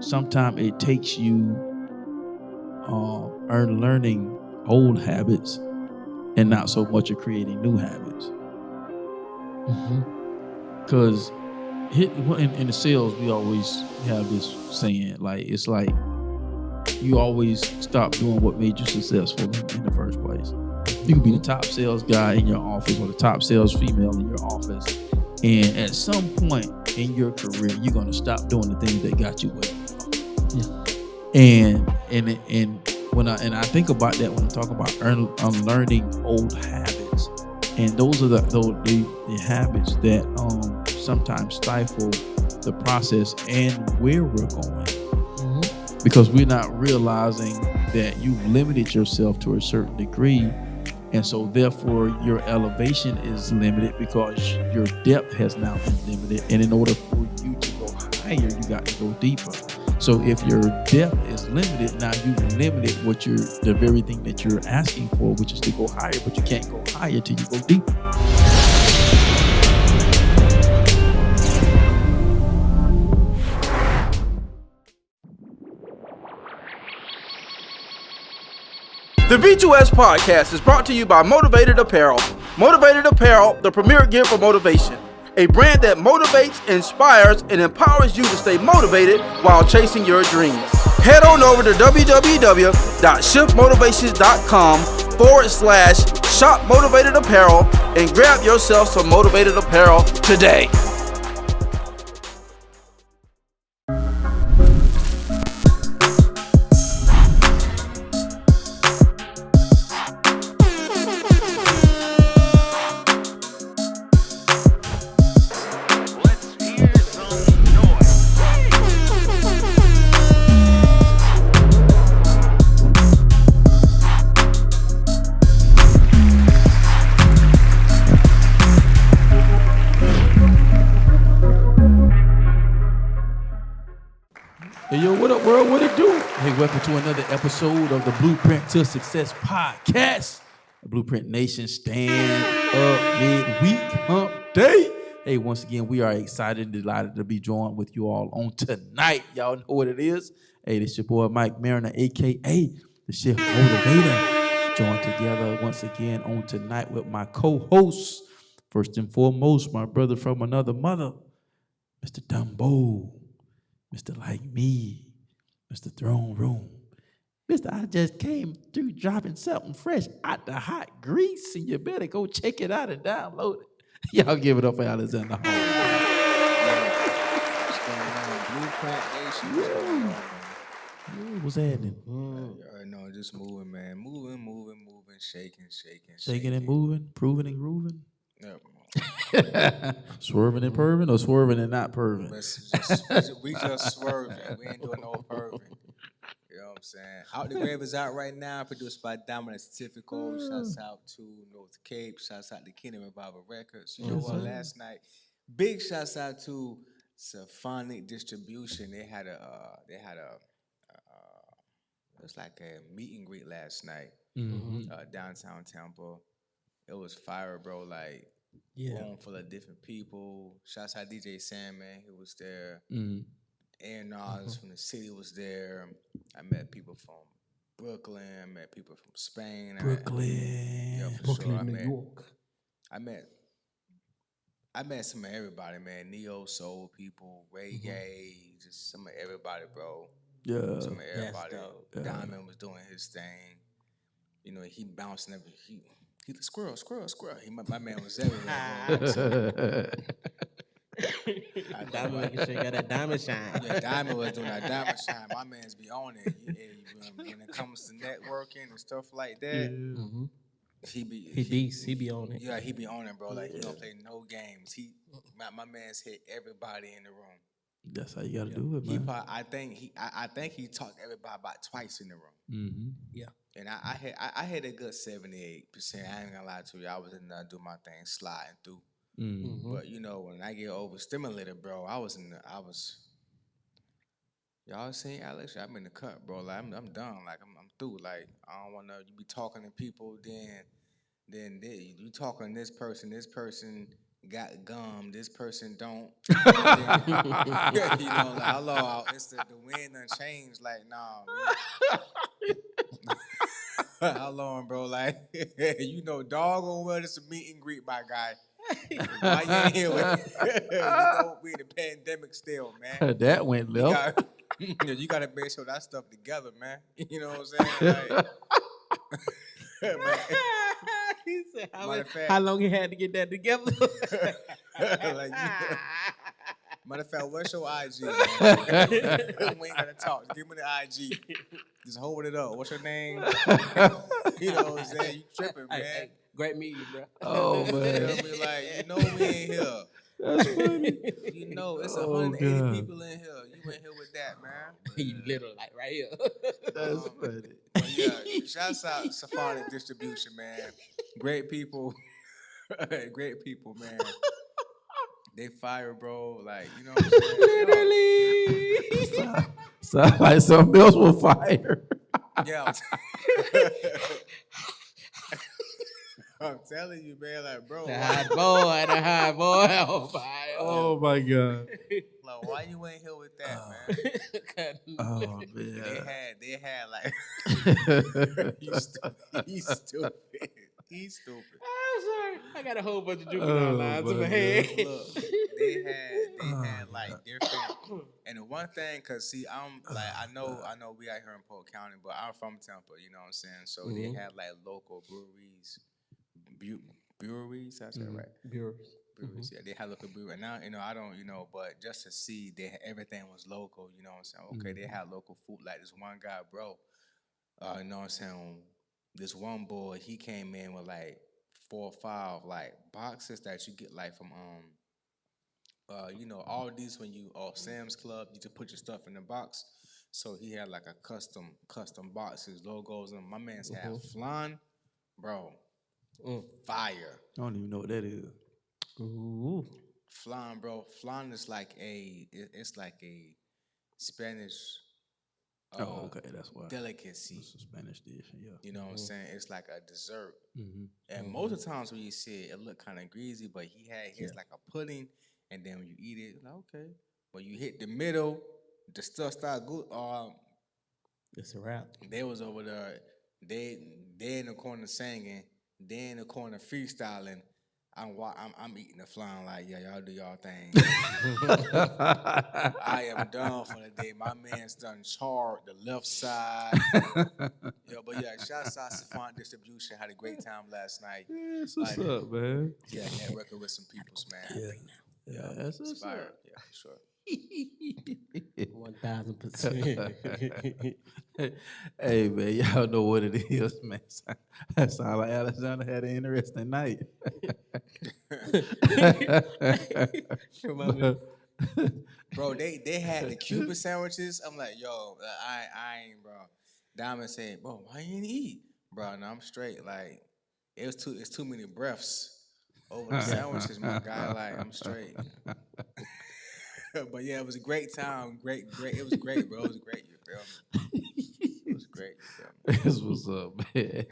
sometimes it takes you learning old habits and not so much of creating new habits. Because in the sales, we always have this saying, like, it's like you always stop doing what made you successful in the first place. You can be the top sales guy in your office or the top sales female in your office, and at some point in your career, you're gonna stop doing the things that got you where you are. And when I think about that, when I talk about unlearning old habits, and those are the habits that sometimes stifle the process and where we're going, because we're not realizing that you've limited yourself to a certain degree, and so therefore your elevation is limited because your depth has now been limited, and in order for you to go higher, you got to go deeper. So if your depth is limited, now you've limited the very thing that you're asking for, which is to go higher, but you can't go higher till you go deeper. The B2S podcast is brought to you by Motivated Apparel. Motivated Apparel, the premier gear for motivation. A brand that motivates, inspires, and empowers you to stay motivated while chasing your dreams. Head on over to www.shiftmotivations.com/shop motivated apparel and grab yourself some motivated apparel today. Hey, yo, what up, world? What it do? Hey, welcome to another episode of the Blueprint to Success podcast. The Blueprint Nation stand up midweek hump day. Hey, once again, we are excited and delighted to be joined with you all on tonight. Y'all know what it is. Hey, this your boy Mike Mariner, a.k.a. the Shift Motivator. Joined together once again on tonight with my co-hosts. First and foremost, my brother from another mother, Mr. Dumbo. Mr. Like Me, Mr. Throne Room. Mr. I just came through dropping something fresh out the hot grease, and you better go check it out and download it. Y'all give it up for Alexander Hall. What's happening? No, just moving, man. Moving, shaking. Shaking and moving, proving and grooving. Yep. Swerving and perving or swerving and not perving? We just swerving. We ain't doing no perving. You know what I'm saying? Out the Grave is out right now, produced by Dominant Certifico. Shouts out to North Cape. Shouts out to Kingdom Revival Records. You know what? Last night, big shouts out to Symphonic Distribution. They had a it was like a meet and greet last night, downtown Tampa. It was fire, bro. Like, room full of different people. Shouts out DJ Sandman, who was there. Aaron Nas from the city was there. I met people from Brooklyn. I met people from Spain. Brooklyn, New York. I met some of everybody, man. Neo soul people, reggae, just some of everybody, bro. Yeah. Some of everybody. Yeah. Diamond was doing his thing. You know, he bouncing every he squirrel. My man was everywhere. Diamond making sure you got that diamond shine. Yeah, Diamond was doing that diamond shine. My man's be on it. When it comes to networking and stuff like that, he be on it. Yeah, he be on it, bro. Like, he don't play no games. My man's hit everybody in the room. That's how you gotta do it, man. I think he talked to everybody about twice in the room. Yeah. And I had a good 78%. I ain't gonna lie to you. I was in there doing my thing, sliding through. But you know, when I get overstimulated, bro, y'all seen Alex? I'm in the cut, bro. Like, I'm done. Like, I'm through. Like, I don't wanna you be talking to people, then you talking to this person, got gum. This person don't. Then, you know, like, hello, it's the wind done changed. Like, nah. How long, bro? Like, you know, doggone well, it's a meet and greet, my guy. Why you ain't here with? You know, we in the pandemic still, man. That went left. You gotta make sure that stuff together, man. You know what I'm saying? Like, He said, fact, how long he had to get that together? like, matter of fact, what's your IG, man? We ain't gotta talk. Give me the IG. Just hold it up. What's your name? You know what I'm saying? You tripping, man. Hey, great meeting you, bro. Oh, man. Be like, you know we ain't here. That's funny. You know, it's Oh, 180 God. people in here. You ain't here with that, man. You literally like right here. That's funny. But yeah, shouts out Safari Distribution, man. Great people. Great people, man. They fire, bro. Like, you know what I'm saying? Literally. Sound like something else will fire. Yeah. I'm telling you, man, like, bro. The high boy on fire. Oh, my God. Like, why you ain't here with that, man? Oh, man. They had like, he's stupid. He's stupid. I'm sorry. I got a whole bunch of juvenile lines in my head. Look, they had like different. And the one thing, cause see, I'm like, I know we out here in Polk County, but I'm from Tampa. You know what I'm saying? So they had like local breweries, breweries. I said right. Breweries. Yeah, they had local breweries. And now, you know, I don't, you know, but just to see, everything was local. You know what I'm saying? Okay, they had local food. Like this one guy, bro. You know what I'm saying? This one boy, he came in with like 4 or 5 like boxes that you get like from you know, all these when you Sam's Club, you just put your stuff in the box. So he had like a custom boxes, logos, and my man's had flan, bro. Fire. I don't even know what that is. Ooh. Flan, bro. Flan is like it's like a Spanish Okay, that's why. delicacy. It's a Spanish dish, yeah. You know what I'm saying? It's like a dessert. And most of the times when you see it, it look kind of greasy, but he had his like a pudding, and then when you eat it, like, okay. But you hit the middle, the stuff start good. It's a wrap. They was over there, they in the corner singing, they in the corner freestyling. I'm eating the flan like, yeah, y'all do y'all thing. I am done for the day. My man's done charred the left side. Yo, but yeah, shouts out Safari Distribution. Had a great time last night. Yeah, what's up, man? Yeah, networking with some peoples, man. Yeah, that's what's up. Yeah, for sure. 1000%. Hey, man, y'all know what it is, man. That sound like Alexander had an interesting night. Bro, they had the Cuban sandwiches. I'm like, yo, I ain't, bro. Diamond said, bro, why you ain't eat? Bro, no, I'm straight. Like, it's too many breaths over the sandwiches, my guy. Like, I'm straight. But yeah, it was a great time. Great. It was great, bro. It was great. You feel me? It was great. You feel me? That's what's up, man.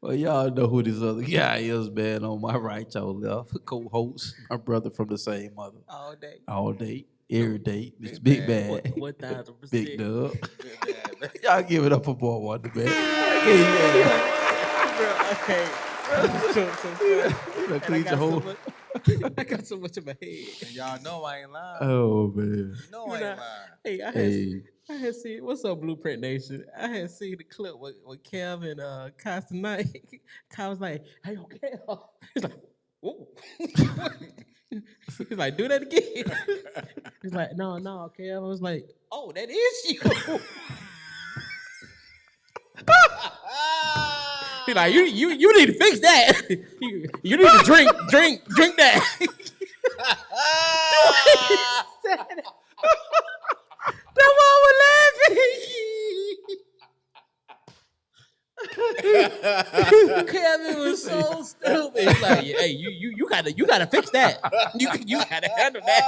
Well, y'all know who this other guy is, man. On my right, y'all left. Co-host, my brother from the same mother. All day. All day, every day. It's Big Bad. 1000%. Big Dub. Big Bad. Y'all give it up for Boy Wonder, man. Okay. Clean your whole. I got so much in my head. And y'all know I ain't lying. Oh, man. You know I ain't lying. Hey, I had seen, what's up, Blueprint Nation? I had seen the clip with Kev and Kai tonight. Kai was like, hey, yo, Kev. He's like, whoa. He's like, do that again. He's like, no, Kev. I was like, oh, that is you. He's like, you need to fix that. You need to drink that. That one was laughing. Kevin was so stupid. He's like, hey, you gotta fix that. You gotta handle that.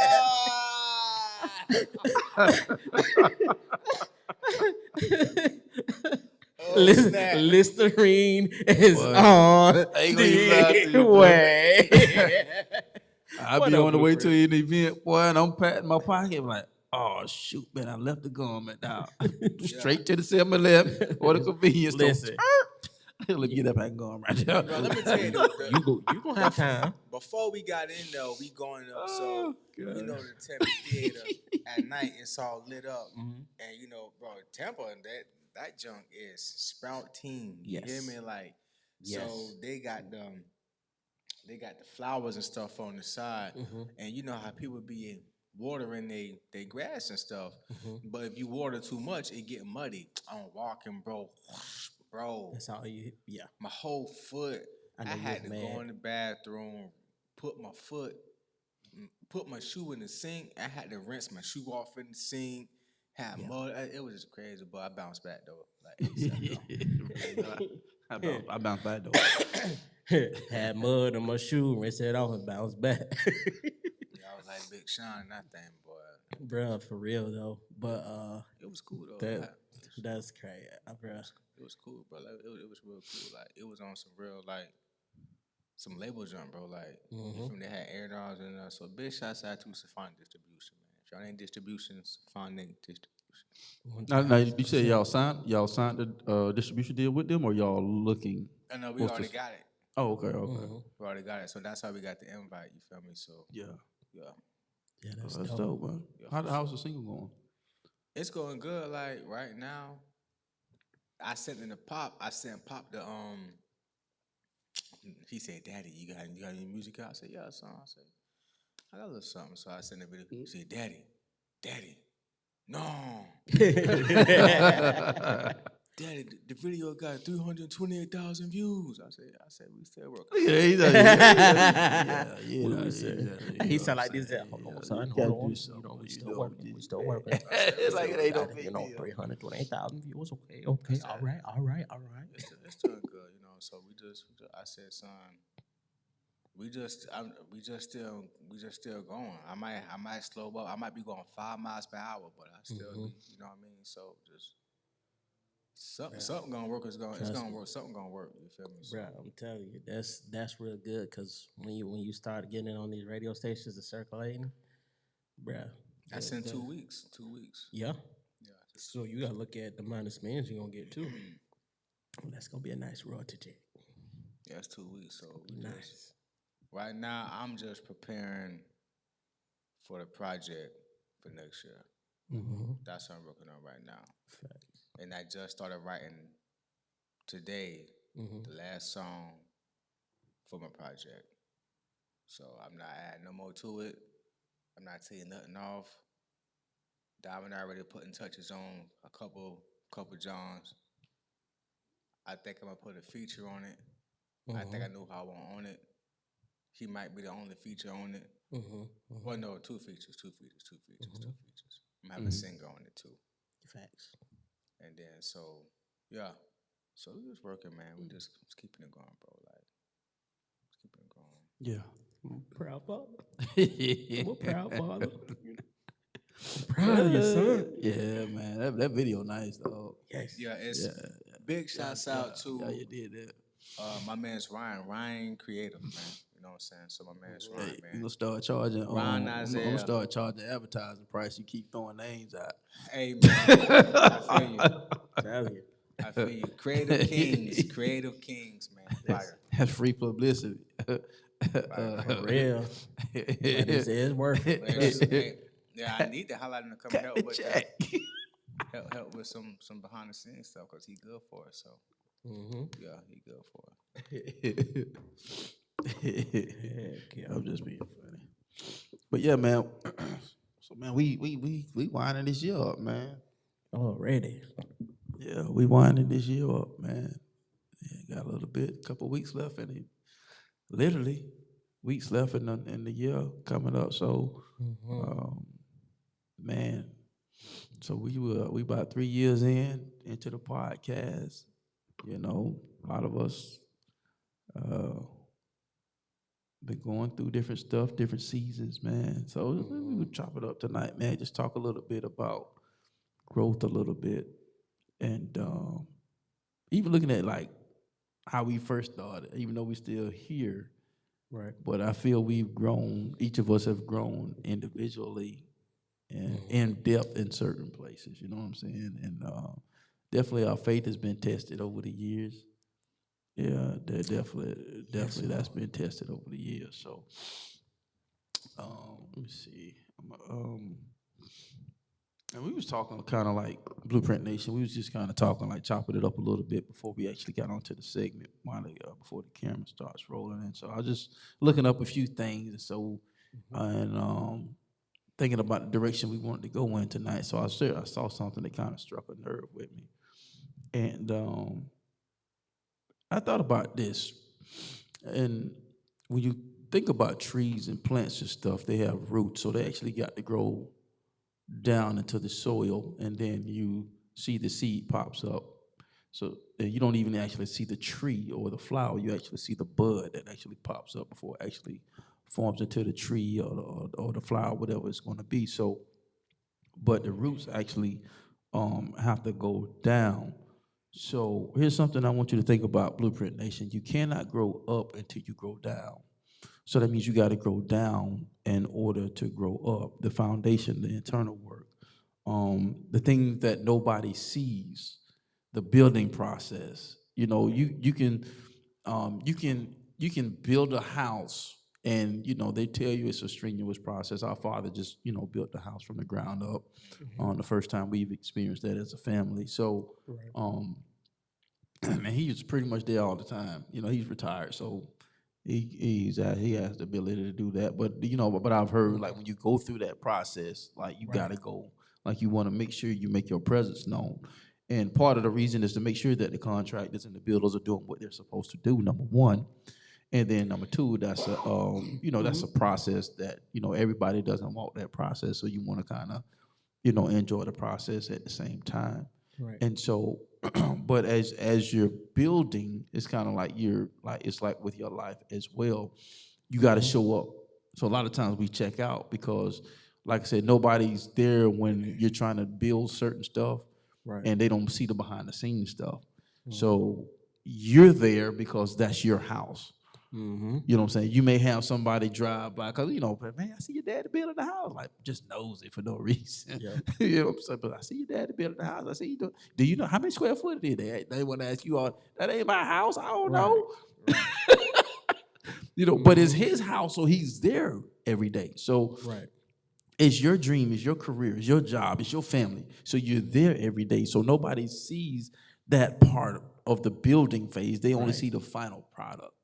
Listerine is on the way. I be on the way to an event, boy, and I'm patting my pocket, I'm like, oh shoot, man, I left the garment out. Straight to the 7-Eleven or the convenience store. Listen. Let me get that back going right there. Bro, let me tell you, You gonna have time. before we got in though, we going up. So God. you know the Tampa Theater at night, it's all lit up, and you know, bro, Tampa and that junk is sprouting. You hear Yes. me? Like, Yes. so they got the flowers and stuff on the side, and you know how people be watering they grass and stuff. But if you water too much, it get muddy. I'm walking, bro. Bro, That's all you. Yeah. my whole foot. I I know you had was to go mad. in the bathroom, put my shoe in the sink. I had to rinse my shoe off in the sink. Had mud. It was just crazy, but I bounced back though. Like I bounced back though. Had mud on my shoe, rinsed it off, and bounced back. I was like Big Sean in that thing, boy. Bruh, for real though. But It was cool though. that's crazy, bruh. It was cool, bro. Like, it was real cool. Like it was on some real some label jump, bro. Like from they had air dogs and so big shots out to Safon Distribution, man. If y'all ain't distribution, Safon Distribution. Now, you said y'all signed the distribution deal with them, or y'all looking? I know we already got it. Oh, okay. We already got it. So that's how we got the invite. You feel me? So Yeah, yeah, That's that's dope. dope, man. How's the single going? it's going good. Like right now, I sent Pop the He said, "Daddy, you got any music out?" I said, "Yeah, son." I said, "I got a little something." So I sent a video. He said, "Daddy, no." Daddy, the video got 328,000 views. I said, we still working. He sound like this. Hold on, son. Hold on. You know, we still working. We still working. It's like it ain't no big You know, deal. 328,000 views. Okay. All right. It's doing good, you know. So I said, son, we just still going. I might slow up. I might be going 5 miles per hour, but I still be, you know what I mean. So just something gonna work. It's gonna work. Something gonna work. You feel me? So, Bro, I'm telling you, that's real good because when you start getting on these radio stations and circulating, bro. that's in 2 weeks. 2 weeks. Yeah. Yeah. So you gotta look at the amount of spins you're gonna get too. That's gonna be a nice royalty check. Yeah, it's 2 weeks. So Nice. right now, I'm just preparing for the project for next year. That's what I'm working on right now. Facts. And I just started writing today the last song for my project. So I'm not adding no more to it. I'm not taking nothing off. Diamond already putting touches on a couple Johns. I think I'm gonna put a feature on it. I think I know how I want on it. He might be the only feature on it. Well, no, two features. I'm having a singer on it too. Facts. And then so we just working, man. We just keeping it going, bro. Like just keeping it going. Yeah. Proud father. I'm a proud father. I'm proud of your son. Yeah, man. That video nice, dog. Yes. Yeah, it's big shouts out to you did that. my man's Ryan Creative, man. You know what I'm saying? So my man's Ryan, Hey, you man. gonna start charging. Ron I'm Isaiah. gonna start charging advertising price. You keep throwing names out. Hey man, Tell you. I feel you. Creative Kings, man. Fire. That's free publicity. For real. But it's worth it. Yeah, I need to highlight him to come help with that. Help with some behind the scenes stuff because he good for it. So yeah, he good for it. I'm just being funny. But yeah, man. So man, we winding this year up, man. Already. Yeah, we winding this year up, man. Yeah, got a couple weeks left in it. Literally, weeks left in the year coming up. So, man. So we about 3 years into the podcast. You know, a lot of us been going through different stuff, different seasons, man. So we would chop it up tonight, man. Just talk a little bit about growth a little bit. And even looking at like how we first started, even though we still here, Right. But I feel we've grown, each of us have grown individually and in depth in certain places, you know what I'm saying? And definitely our faith has been tested over the years. Yeah, definitely that's been tested over the years. So let me see. And we was talking kind of like Blueprint Nation. We was just kind of talking like chopping it up a little bit before we actually got onto the segment, before the camera starts rolling. And so I was just looking up a few things. And so and thinking about the direction we wanted to go in tonight. So I saw something that kind of struck a nerve with me, and I thought about this. And when you think about trees and plants and stuff, they have roots, so they actually got to grow down into the soil, and then you see the seed pops up. So you don't even actually see the tree or the flower. You actually see the bud that actually pops up before it actually forms into the tree or the flower, whatever it's going to be. So, but the roots actually have to go down. So here's something I want you to think about, Blueprint Nation. You cannot grow up until you grow down. So that means you got to grow down in order to grow up. The foundation, the internal work, the things that nobody sees, the building process. You know, you can build a house, and they tell you it's a strenuous process. Our father just built the house from the ground up. The first time we've experienced that as a family. So, and he was pretty much there all the time. He's retired, so he has the ability to do that. But I've heard like when you go through that process, like you gotta go, like you want to make sure you make your presence known. And part of the reason is to make sure that the contractors and the builders are doing what they're supposed to do. Number one, and then number two, that's that's a process that everybody doesn't walk that process. So you want to kind of enjoy the process at the same time. Right. And so, but as you're building, it's kind of like it's like with your life as well. You got to show up. So a lot of times we check out because, like I said, nobody's there when you're trying to build certain stuff, and they don't see the behind the scenes stuff. So you're there because that's your house. You know what I'm saying? You may have somebody drive by because, man, I see your daddy building the house. Like, just knows it for no reason. Yeah. You know what I'm saying? But I see your daddy building the house. I see you do you know how many square foot it is? They want to ask you all, that ain't my house. I don't know. But it's his house, so he's there every day. So it's your dream, it's your career, it's your job, it's your family. So you're there every day. So nobody sees that part of the building phase. They only see the final product.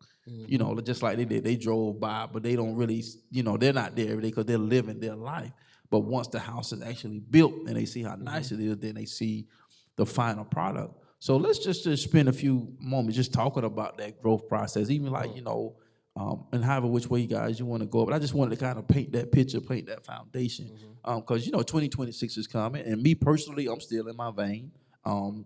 Just like they did. They drove by, but they don't really, they're not there every day because they're living their life. But once the house is actually built and they see how nice it is, then they see the final product. So let's just spend a few moments just talking about that growth process, even like, and however which way you guys you want to go. But I just wanted to kind of paint that picture, paint that foundation. Because, 2026 is coming. And me personally, I'm still in my vein.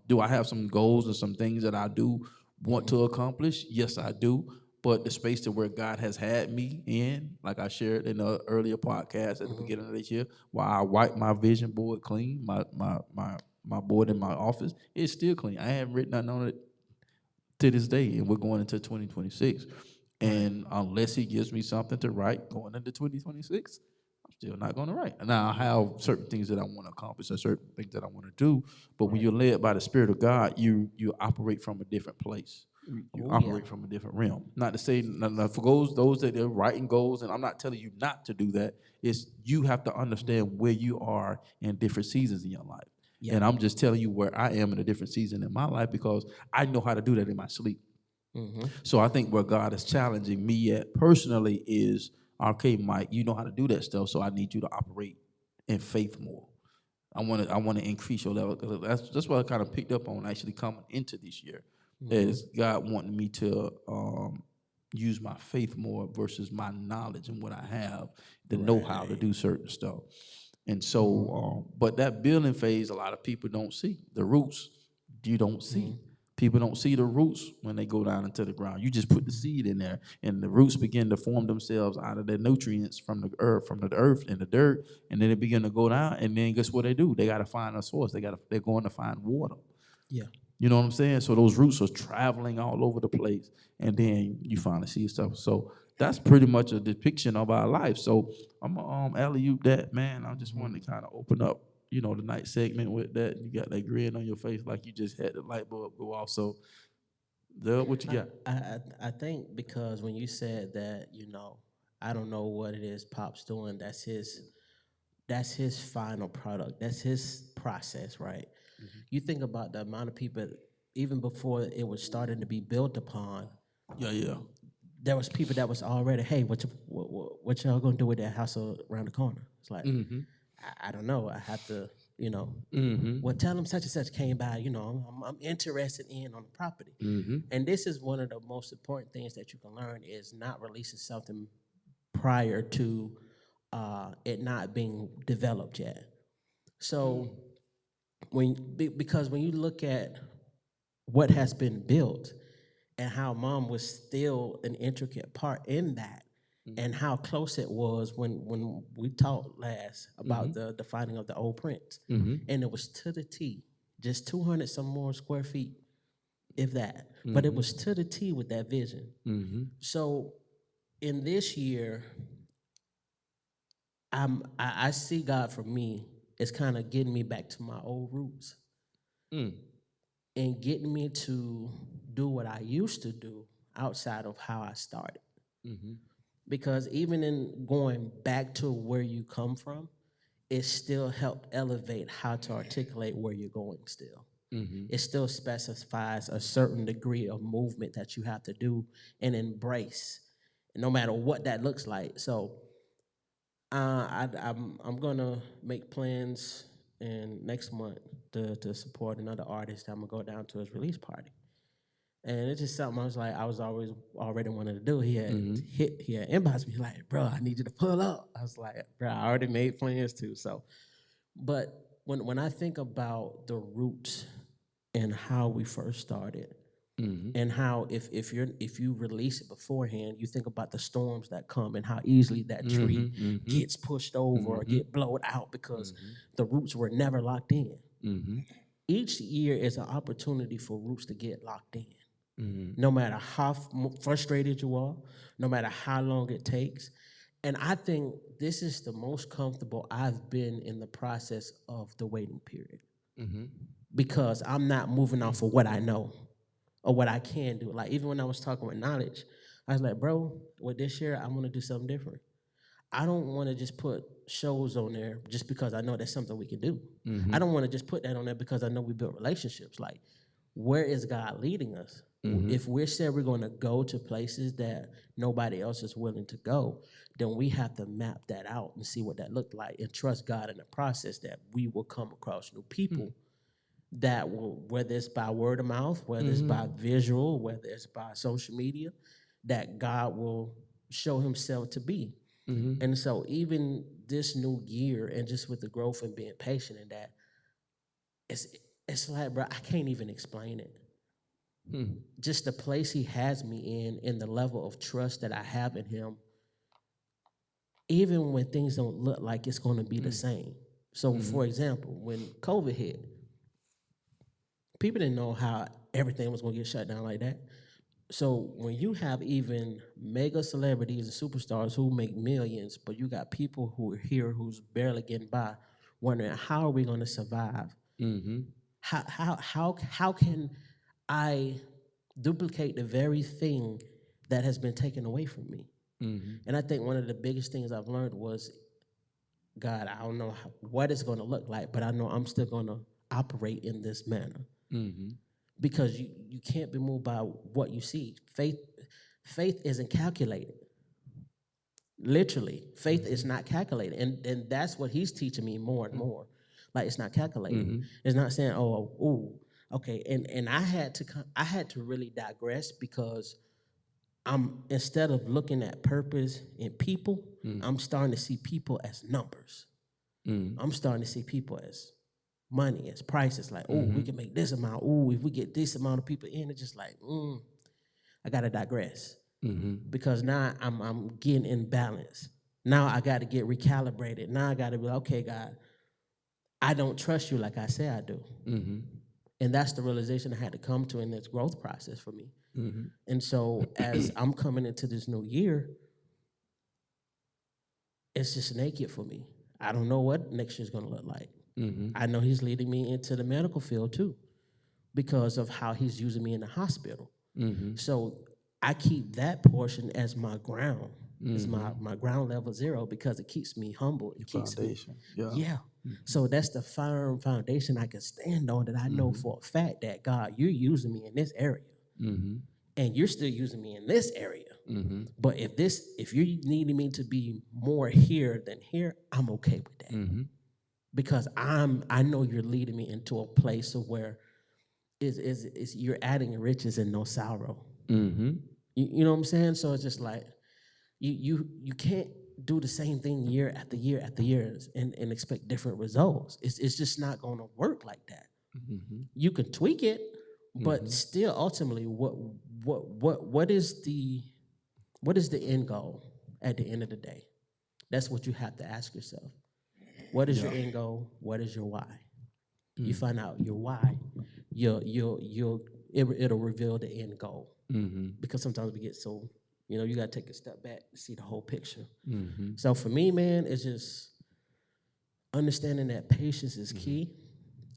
Do I have some goals and some things that I do want to accomplish? Yes, I do. But the space to where God has had me in, like I shared in the earlier podcast at the beginning of this year, while I wiped my vision board clean, my board in my office, it's still clean. I haven't written nothing on it to this day, and we're going into 2026. And unless he gives me something to write going into 2026, I'm still not going to write. Now, I have certain things that I want to accomplish and certain things that I want to do, but when you're led by the Spirit of God, you operate from a different place. You operate from a different realm. Not to say, for those that are writing goals, and I'm not telling you not to do that, it's you have to understand where you are in different seasons in your life. Yeah. And I'm just telling you where I am in a different season in my life because I know how to do that in my sleep. So I think where God is challenging me at personally is, okay, Mike, you know how to do that stuff, so I need you to operate in faith more. I want to increase your level. That's what I kind of picked up on actually coming into this year. Is God wanting me to use my faith more versus my knowledge and what I have, the know-how to do certain stuff. And so, but that building phase, a lot of people don't see. The roots, you don't see. People don't see the roots when they go down into the ground. You just put the seed in there, and the roots begin to form themselves out of the nutrients from the earth and the dirt, and then they begin to go down. And then guess what they do? They got to find a source. They're going to find water. Yeah. You know what I'm saying? So those roots are traveling all over the place, and then you finally see stuff. So that's pretty much a depiction of our life. So I'm gonna alley-oop that, man. I just wanted to kind of open up, the night segment with that. You got that grin on your face like you just had the light bulb go off. So, what you got? I think because when you said that, I don't know what it is Pop's doing. That's his final product. That's his process, right? You think about the amount of people, even before it was starting to be built upon. Yeah. There was people that was already, hey, what y'all gonna do with that house around the corner? It's like, I don't know. I have to, well, tell them such and such came by. I'm interested in on the property, and this is one of the most important things that you can learn is not releasing something prior to it not being developed yet. So because when you look at what has been built and how mom was still an intricate part in that, and how close it was when we talked last about the finding of the old prints, and it was to the T, just 200 some more square feet, if that, but it was to the T with that vision. So in this year, I see God for me is kind of getting me back to my old roots and getting me to do what I used to do outside of how I started. Because even in going back to where you come from, it still helped elevate how to articulate where you're going still. It still specifies a certain degree of movement that you have to do and embrace, no matter what that looks like. So I'm gonna make plans in next month to support another artist. I'm gonna go down to his release party, and it's just something I was always already wanted to do. He had inboxed me like, bro, I need you to pull up. I was like, bro, I already made plans too. So, but when I think about the roots and how we first started, and how if you release it beforehand, you think about the storms that come and how easily that tree gets pushed over or get blown out because the roots were never locked in. Each year is an opportunity for roots to get locked in. No matter how frustrated you are, no matter how long it takes. And I think this is the most comfortable I've been in the process of the waiting period. Because I'm not moving off of what I know or what I can do. Like, even when I was talking with Knowledge, I was like, bro, with this year, I want to do something different. I don't want to just put shows on there just because I know that's something we can do. I don't want to just put that on there because I know we built relationships. Like, where is God leading us? If we're saying we're going to go to places that nobody else is willing to go, then we have to map that out and see what that looked like and trust God in the process that we will come across new people that will, whether it's by word of mouth, whether it's by visual, whether it's by social media, that God will show himself to be. And so even this new year and just with the growth and being patient in that, it's like, bro, I can't even explain it. Just the place he has me in and the level of trust that I have in him, even when things don't look like it's going to be the same. So, for example, when COVID hit, people didn't know how everything was going to get shut down like that. So when you have even mega celebrities and superstars who make millions, but you got people who are here who's barely getting by, wondering how are we going to survive? How can I duplicate the very thing that has been taken away from me? And I think one of the biggest things I've learned was, God, I don't know what it's going to look like, but I know I'm still going to operate in this manner. Because you can't be moved by what you see. Faith isn't calculated. Literally, faith is not calculated. And that's what he's teaching me more and more. Like, it's not calculated. It's not saying, okay. And I had to really digress because instead of looking at purpose in people, I'm starting to see people as numbers. I'm starting to see people as money, as prices. Like, we can make this amount. If we get this amount of people in, it's just like, I gotta digress because now I'm getting in balance. Now I got to get recalibrated. Now I got to be like, okay, God, I don't trust you like I say I do. And that's the realization I had to come to in this growth process for me. And so as I'm coming into this new year, it's just naked for me. I don't know what next year's gonna look like. I know he's leading me into the medical field too, because of how he's using me in the hospital. So I keep that portion as my ground. It's my ground level zero because it keeps me humble. It keeps Foundation. me, Yeah. So that's the firm foundation I can stand on, that I know for a fact that God, you're using me in this area, and you're still using me in this area. But if you're needing me to be more here than here, I'm okay with that, because I know you're leading me into a place of where is you're adding riches and no sorrow. You know what I'm saying? So it's just like you can't do the same thing year after year after year and expect different results. It's just not going to work like that. You can tweak it, but still, ultimately, what is the end goal at the end of the day? That's what you have to ask yourself. What is your end goal? What is your why? You find out your why, it'll reveal the end goal. Because sometimes we get so, you got to take a step back to see the whole picture. So for me, man, it's just understanding that patience is key.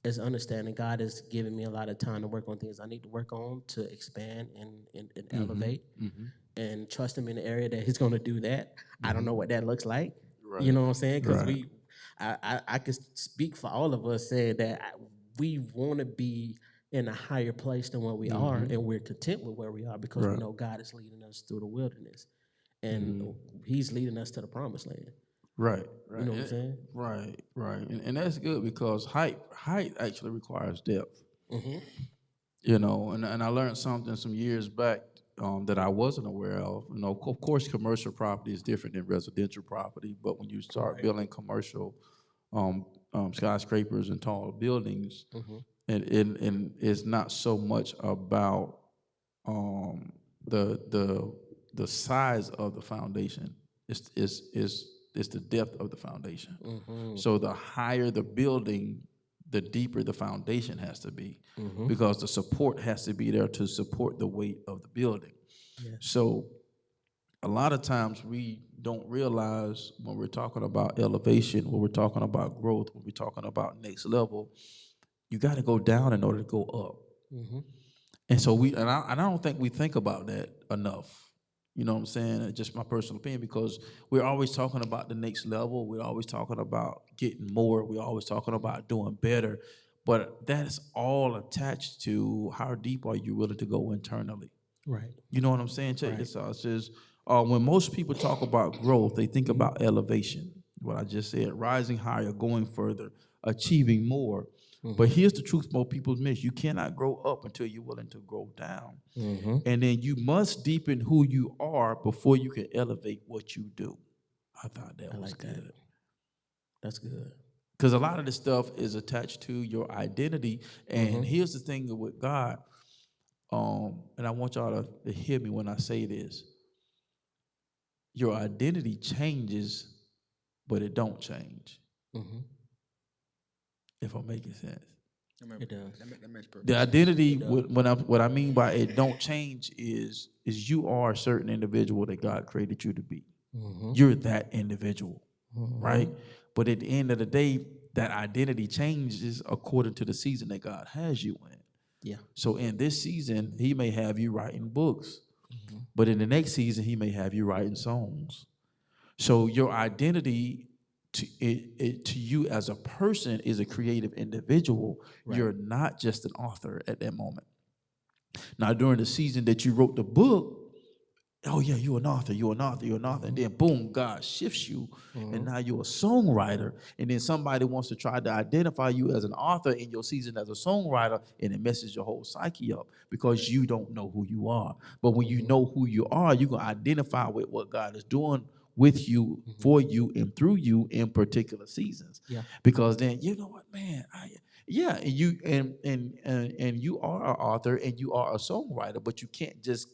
It's understanding God is giving me a lot of time to work on things I need to work on to expand and elevate, and trust Him in the area that He's going to do that. I don't know what that looks like. You know what I'm saying? Because I could speak for all of us saying that we want to be in a higher place than where we are, and we're content with where we are because we know God is leading us through the wilderness, and He's leading us to the promised land. Right. You know what I'm saying? Right. And that's good because height actually requires depth. And I learned something some years back that I wasn't aware of. Of course, commercial property is different than residential property, but when you start building commercial skyscrapers and tall buildings, and it's not so much about the size of the foundation. It's the depth of the foundation. So the higher the building, the deeper the foundation has to be, because the support has to be there to support the weight of the building. So a lot of times we don't realize when we're talking about elevation, when we're talking about growth, when we're talking about next level, you got to go down in order to go up. And so I don't think we think about that enough. You know what I'm saying? Just my personal opinion, because we're always talking about the next level. We're always talking about getting more. We're always talking about doing better. But that's all attached to how deep are you willing to go internally. Right. You know what I'm saying? Check this out. It says, when most people talk about growth, they think about elevation. What I just said, rising higher, going further, achieving more. But here's the truth most people miss. You cannot grow up until you're willing to grow down. And then you must deepen who you are before you can elevate what you do. I thought that was good. That. That's good. Because a lot of this stuff is attached to your identity. And here's the thing with God, and I want y'all to hear me when I say this. Your identity changes, but it don't change. If I'm making sense. It does. That makes perfect The sense. identity, what I mean by it don't change is you are a certain individual that God created you to be. You're that individual, right? But at the end of the day, that identity changes according to the season that God has you in. Yeah. So in this season, He may have you writing books, but in the next season, He may have you writing songs. So your identity to you as a person is a creative individual. You're not just an author at that moment. Now, during the season that you wrote the book, oh yeah, you're an author, and then boom, God shifts you, and now you're a songwriter, and then somebody wants to try to identify you as an author in your season as a songwriter, and it messes your whole psyche up because you don't know who you are. But when you know who you are, you can identify with what God is doing with you, for you, and through you in particular seasons. Yeah. Because then you know what, man, and you and you are an author and you are a songwriter, but you can't just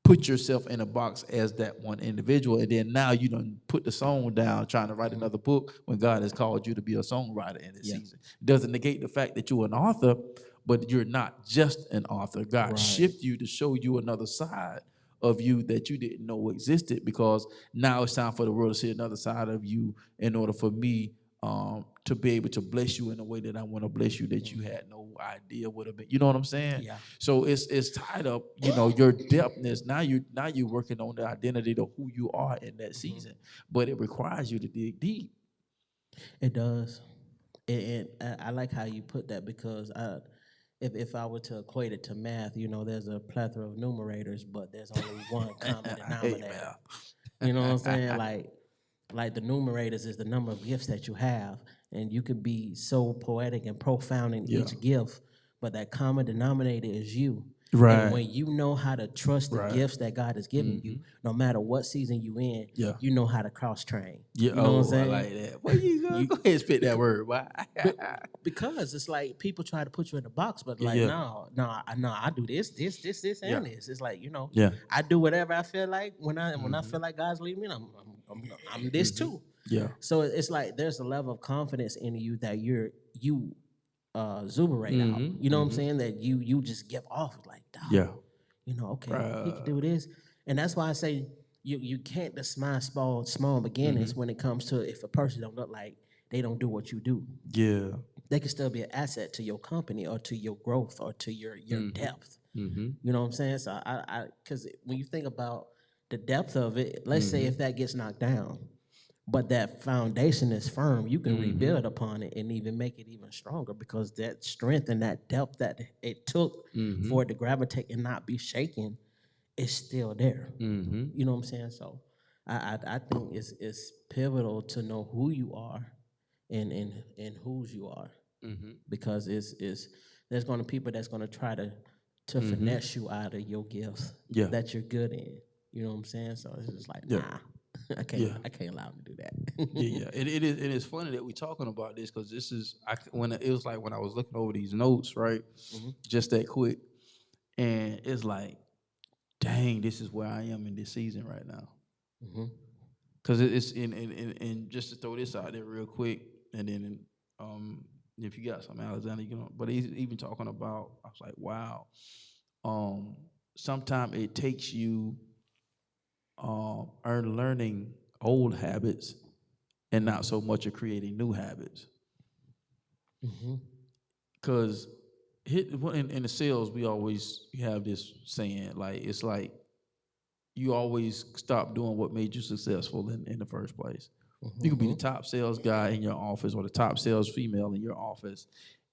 put yourself in a box as that one individual, and then now you done put the song down trying to write another book when God has called you to be a songwriter in this season. It doesn't negate the fact that you're an author, but you're not just an author. God shift you to show you another side of you that you didn't know existed, because now it's time for the world to see another side of you in order for me to be able to bless you in a way that I want to bless you that you had no idea would have been. You know what I'm saying? Yeah. So it's tied up, your depthness. Now you're working on the identity of who you are in that season, but it requires you to dig deep. It does. And I like how you put that, because if I were to equate it to math, there's a plethora of numerators, but there's only one common I hate denominator. math. You know what I'm saying? Like the numerators is the number of gifts that you have, and you could be so poetic and profound in Yeah. each gift, but that common denominator is you. Right. And when you know how to trust the Right. gifts that God has given you, no matter what season you in, Yeah. you know how to cross train. Yeah. You know what I'm saying? I like that. Where you go? Go ahead and spit that word. Why? Because it's like people try to put you in a box, but like, Yeah. no, I do this, Yeah. and this. It's like, Yeah. I do whatever I feel like when I feel like God's leading me. I'm this too. Yeah. So it's like there's a level of confidence in you that you exuberate out. You know what I'm saying? That you just give off like, dog. Yeah. Okay, he can do this, and that's why I say you can't despise small beginnings when it comes to, if a person don't look like they don't do what you do. Yeah. They can still be an asset to your company or to your growth or to your depth. You know what I'm saying? So because when you think about the depth of it, let's say if that gets knocked down, but that foundation is firm, you can rebuild upon it and even make it even stronger, because that strength and that depth that it took for it to gravitate and not be shaken is still there. You know what I'm saying? So I think it's pivotal to know who you are and whose you are, because it's there's going to be people that's going to try to finesse you out of your gifts that you're good in. You know what I'm saying? So it's just like, nah, I can't allow them to do that. Yeah. It is funny that we're talking about this, because this is when it was like when I was looking over these notes, right, just that quick, and it's like, dang, this is where I am in this season right now. Because it's in just to throw this out there real quick, and then if you got some Alexander, but he's even talking about, I was like, wow. Sometimes it takes you learning old habits and not so much of creating new habits. Because in the sales, we have this saying, like, it's like you always stop doing what made you successful in the first place. You could be the top sales guy in your office or the top sales female in your office,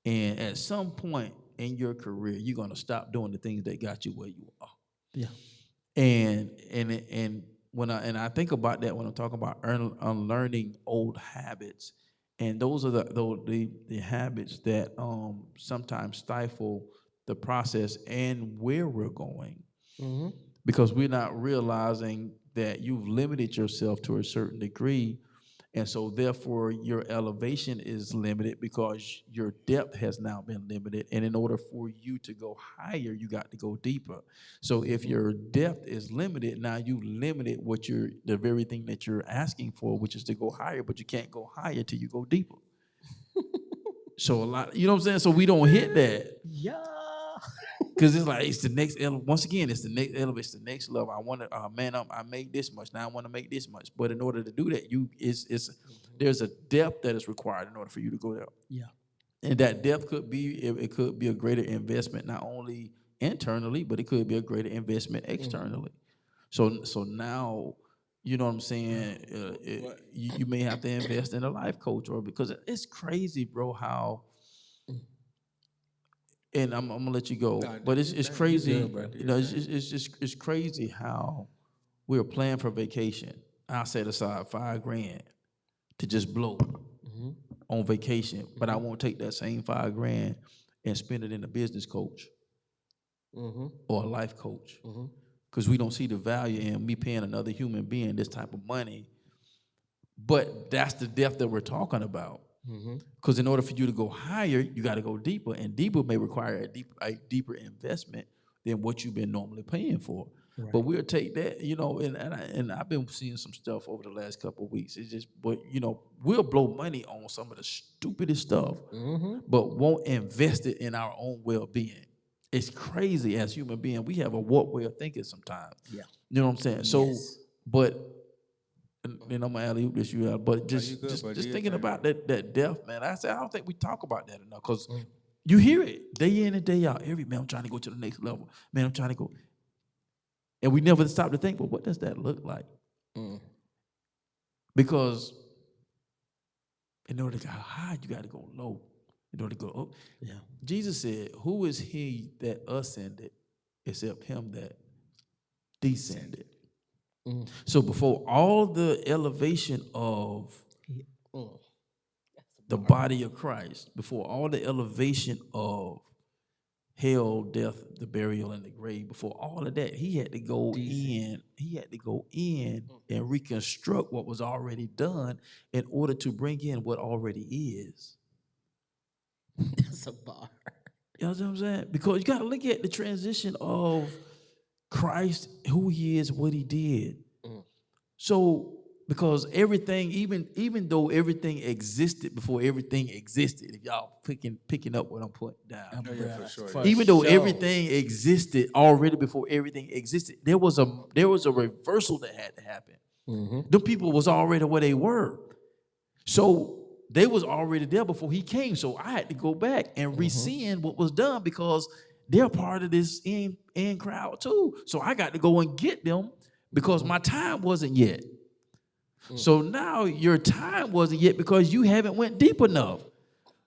and at some point in your career, you're gonna stop doing the things that got you where you are. Yeah. And when I think about that when I'm talking about unlearning old habits, and those are the habits that sometimes stifle the process and where we're going, because we're not realizing that you've limited yourself to a certain degree. And so therefore your elevation is limited because your depth has now been limited. And in order for you to go higher, you got to go deeper. So if your depth is limited, now you limited the very thing that you're asking for, which is to go higher, but you can't go higher till you go deeper. So a lot, you know what I'm saying? So we don't hit that. Yeah. Because it's like, it's the next, once again, it's the next elevation, it's the next level. I want to, I made this much, now I want to make this much. But in order to do that, there's a depth that is required in order for you to go there. Yeah. And that depth could be a greater investment, not only internally, but it could be a greater investment externally. So now, you know what I'm saying? You may have to invest in a life coach, or because it's crazy, bro, how. And I'm gonna let you go, but it's crazy. It's crazy how we're planning for vacation. I set aside $5,000 to just blow on vacation, but I won't take that same $5,000 and spend it in a business coach or a life coach, because we don't see the value in me paying another human being this type of money. But that's the depth that we're talking about. Because in order for you to go higher, you got to go deeper, and deeper may require a deeper investment than what you've been normally paying for. Right. But we'll take that, and I've been seeing some stuff over the last couple of weeks. It's just, but we'll blow money on some of the stupidest stuff, but won't invest it in our own well-being. it's crazy as human beings. We have a warped way of thinking sometimes. Yeah. You know what I'm saying? So, Yes. but and then I'm gonna alley-oop this you out. But you good, just bro? Do your thinking thing. about that death, man. I don't think we talk about that enough because you hear it day in and day out. Every man, I'm trying to go to the next level. Man, I'm trying to go, and we never stop to think. Well, what does that look like? Because in order to go high, you got to go low. In order to go up, Yeah. Jesus said, "Who is he that ascended, except him that descended?" So before all the elevation of the body of Christ, before all the elevation of hell, death, the burial, and the grave, before all of that, he had to go in. He had to go in and reconstruct what was already done in order to bring in what already is. That's a bar. You know what I'm saying? Because you got to look at the transition of Christ, who he is, what he did. So, because everything, even though everything existed before everything existed, if y'all picking up what I'm putting down. Yeah, for sure. For Even though sure. everything existed already before everything existed, there was a reversal that had to happen. The people was already where they were. So they was already there before he came. So I had to go back and re-seeing what was done because they're part of this in crowd too. So I got to go and get them because my time wasn't yet. So now your time wasn't yet because you haven't went deep enough.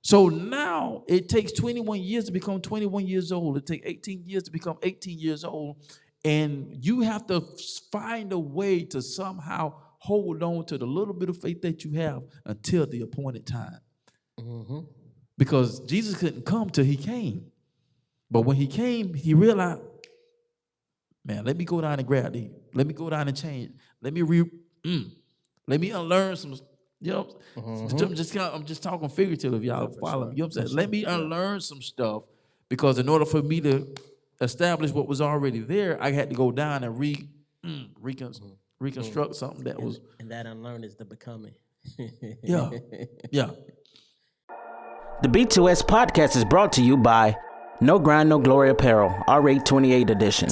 So now it takes 21 years to become 21 years old. It takes 18 years to become 18 years old. And you have to find a way to somehow hold on to the little bit of faith that you have until the appointed time. Because Jesus couldn't come till he came. But when he came, he realized, man, let me go down and grab these. Let me go down and change. Let me unlearn some, you know. I'm just talking figurative if y'all follow me. You know what I'm saying? Let me unlearn some stuff because in order for me to establish what was already there, I had to go down and reconstruct something that was. And that unlearn is the becoming. Yeah. The B2S podcast is brought to you by No Grind, No Glory Apparel, R828 edition.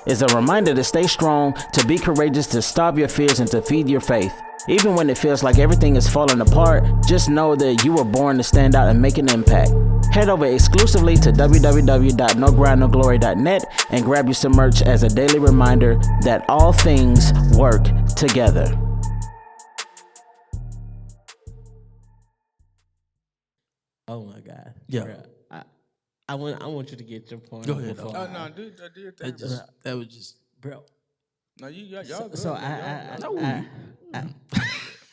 It's a reminder to stay strong, to be courageous, to stop your fears, and to feed your faith. Even when it feels like everything is falling apart, just know that you were born to stand out and make an impact. Head over exclusively to www.nogrindnoglory.net and grab you some merch as a daily reminder that all things work together. Oh my God. Yeah. Bruh, I want you to get your point. Go ahead, before Oh I- no, do your thing. That was just. bro. No, y'all good. So Y'all-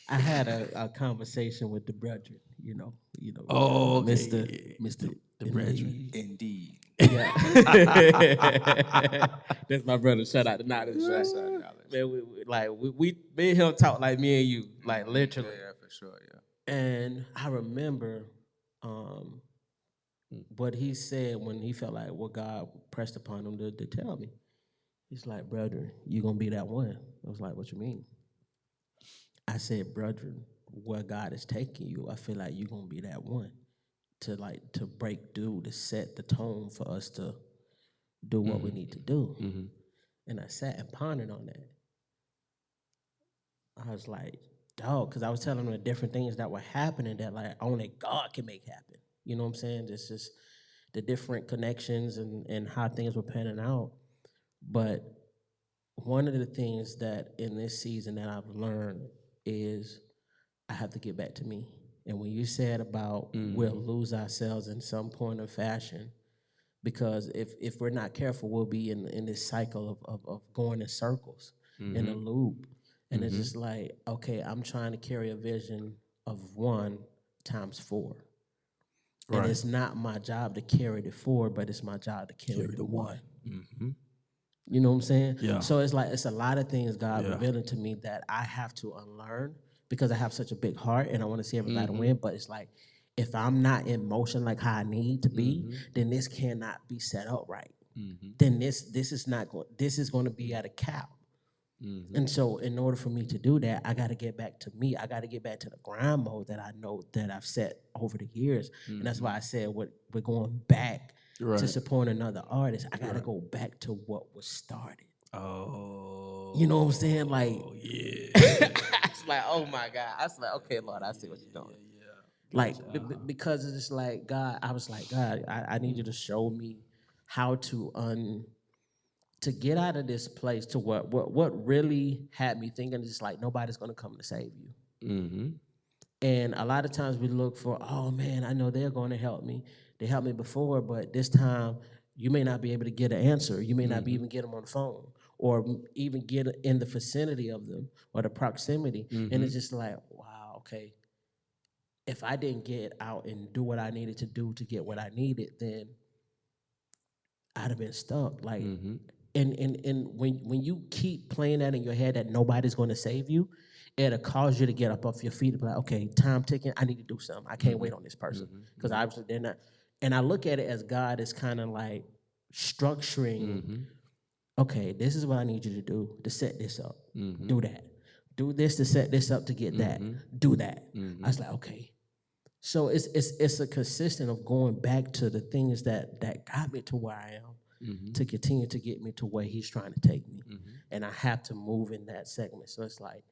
I had a conversation with the brethren, you know. Oh, okay. Mr. The brethren. Indeed. Yeah. That's my brother. Shout out to Knowledge. That's our knowledge. Man, we me and him talk like me and you, like literally. Yeah, for sure, yeah. And I remember what he said when he felt like what God pressed upon him to tell me. He's like, "Brother, you gonna be that one." I was like, "What you mean?" I said, "Brother, where God is taking you, I feel like you're gonna be that one to break through, to set the tone for us to do what we need to do." And I sat and pondered on that. I was like, dog, because I was telling him the different things that were happening that like only God can make happen. You know what I'm saying? It's just the different connections and how things were panning out. But one of the things that in this season that I've learned is I have to get back to me. And when you said about we'll lose ourselves in some point of fashion, because if we're not careful, we'll be in this cycle of going in circles, in a loop. And it's just like, okay, I'm trying to carry a vision of 1 times 4. Right. And it's not my job to carry the 4, but it's my job to carry the 1. You know what I'm saying? Yeah. So it's like, it's a lot of things God revealing to me that I have to unlearn because I have such a big heart and I want to see everybody win. But it's like, if I'm not in motion like how I need to be, then this cannot be set up right. Then this is going to be at a cap. And so in order for me to do that, I got to get back to me. I got to get back to the grind mode that I know that I've set over the years. And that's why I said we're going back to support another artist, I gotta go back to what was started. You know what I'm saying? Like, yeah. it's like, oh my God. I was like, okay, Lord, I see what you're doing. Like, because it's just like, God, I was like, God, I need you to show me how to get out of this place to what really had me thinking is like nobody's gonna come to save you. Mm-hmm. And a lot of times we look for, oh man, I know they're going to help me. They helped me before, but this time you may not be able to get an answer. You may not be even get them on the phone or even get in the vicinity of them or the proximity. And it's just like, wow, okay. If I didn't get out and do what I needed to do to get what I needed, then I'd have been stuck. Like, and when you keep playing that in your head that nobody's going to save you, it'll cause you to get up off your feet and be like, okay, time ticking. I need to do something. I can't wait on this person because obviously they're not. And I look at it as God is kind of like structuring. Okay, this is what I need you to do to set this up. Do that. Do this to set this up to get that. Do that. I was like, okay. So it's a consistent of going back to the things that got me to where I am to continue to get me to where he's trying to take me. And I have to move in that segment. So it's like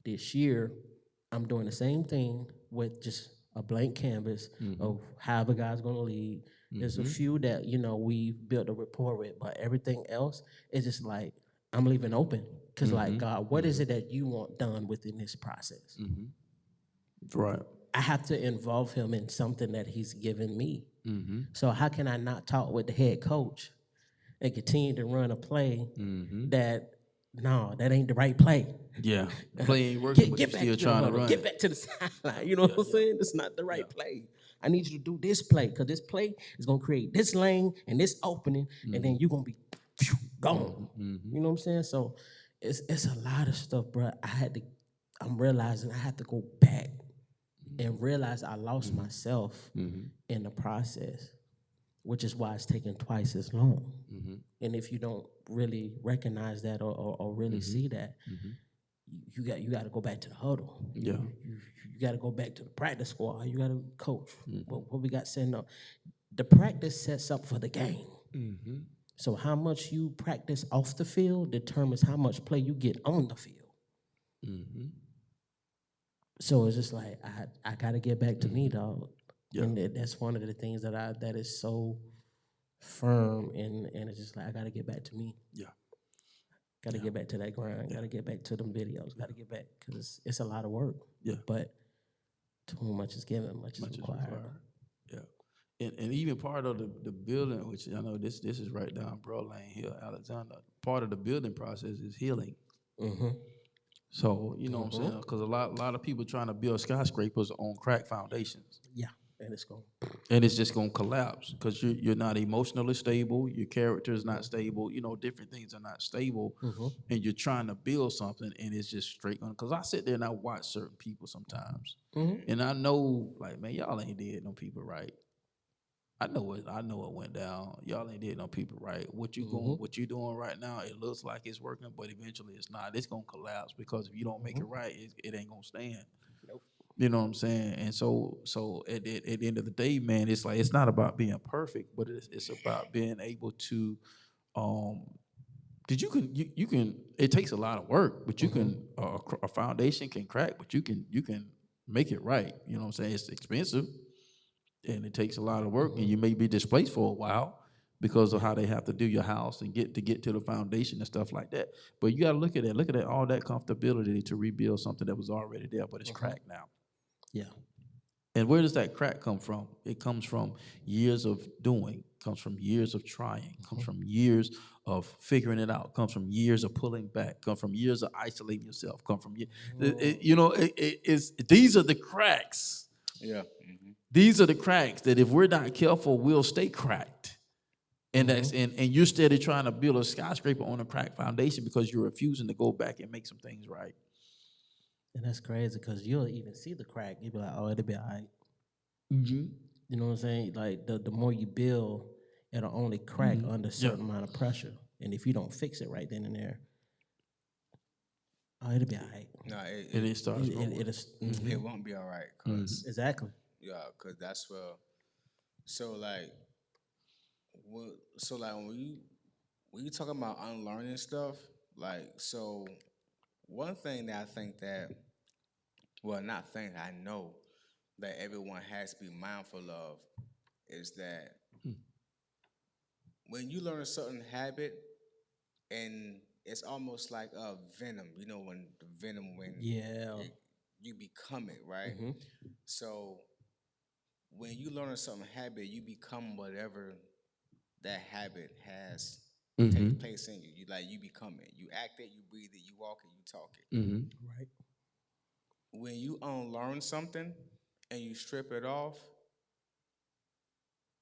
this year, I'm doing the same thing with just a blank canvas of how the guy's gonna lead. There's a few that, we built a rapport with, but everything else is just like, I'm leaving open. Because like, God, what is it that you want done within this process? Right. I have to involve him in something that he's given me. So how can I not talk with the head coach and continue to run a play that ain't the right play? Yeah. The play ain't working, but you're still trying to run Get it. back to the sideline. You know what I'm saying? It's not the right play. I need you to do this play because this play is going to create this lane and this opening, and then you're going to be gone. You know what I'm saying? So it's a lot of stuff, bro. I'm realizing I have to go back and realize I lost myself in the process, which is why it's taking twice as long. And if you don't really recognize that or really see that, you got to go back to the huddle. Yeah. You got to go back to the practice squad. You got to coach what we got setting up. The practice sets up for the game. So how much you practice off the field determines how much play you get on the field. So it's just like I got to get back to me, dog. Yeah. And that's one of the things that is so firm, and it's just like I got to get back to me. Yeah. Got to get back to that grind. Got to get back to them videos. Got to get back because it's a lot of work. Yeah. But to whom much is given, much is required. Yeah. And even part of the building, which I know this is right down Broad Lane here, Alexander. Part of the building process is healing. So you know what I'm saying? Because a lot of people trying to build skyscrapers on crack foundations. Yeah. And it's just gonna collapse because you're not emotionally stable. Your character is not stable. Different things are not stable, and you're trying to build something, and it's just straight on. Because I sit there and I watch certain people sometimes, and I know, like, man, y'all ain't did no people right. I know it went down. Y'all ain't did no people right. What you doing right now? It looks like it's working, but eventually it's not. It's gonna collapse because if you don't make it right, it ain't gonna stand. You know what I'm saying? And so at the end of the day, man, it's like it's not about being perfect, but it's about being able to, because you can. It takes a lot of work, but you can. A foundation can crack, but you can make it right. You know what I'm saying? It's expensive, and it takes a lot of work, and you may be displaced for a while because of how they have to do your house and get to the foundation and stuff like that. But you got to look at it. Look at all that comfortability to rebuild something that was already there, but it's cracked now. Yeah. And where does that crack come from? It comes from years of doing, comes from years of trying, comes from years of figuring it out, comes from years of pulling back, comes from years of isolating yourself, come from these are the cracks. Yeah. These are the cracks that if we're not careful, we'll stay cracked. And that's and you're steady trying to build a skyscraper on a cracked foundation because you're refusing to go back and make some things right. And that's crazy because you'll even see the crack. You'll be like, oh, it'll be all right. You know what I'm saying? Like, the more you build, it'll only crack under a certain amount of pressure. And if you don't fix it right then and there, oh, it'll be all right. No, it starts growing. It won't be all right. Cause exactly. Yeah, because that's where, so like, So like when you talking about unlearning stuff, like so one thing that I think that well not think I know that everyone has to be mindful of is that when you learn a certain habit and it's almost like a venom, you know, when the venom Yeah. it, you become it, right? So when you learn a certain habit, you become whatever that habit has takes place in you. You become it. You act it, you breathe it, you walk it, you talk it. Right. When you unlearn something and you strip it off,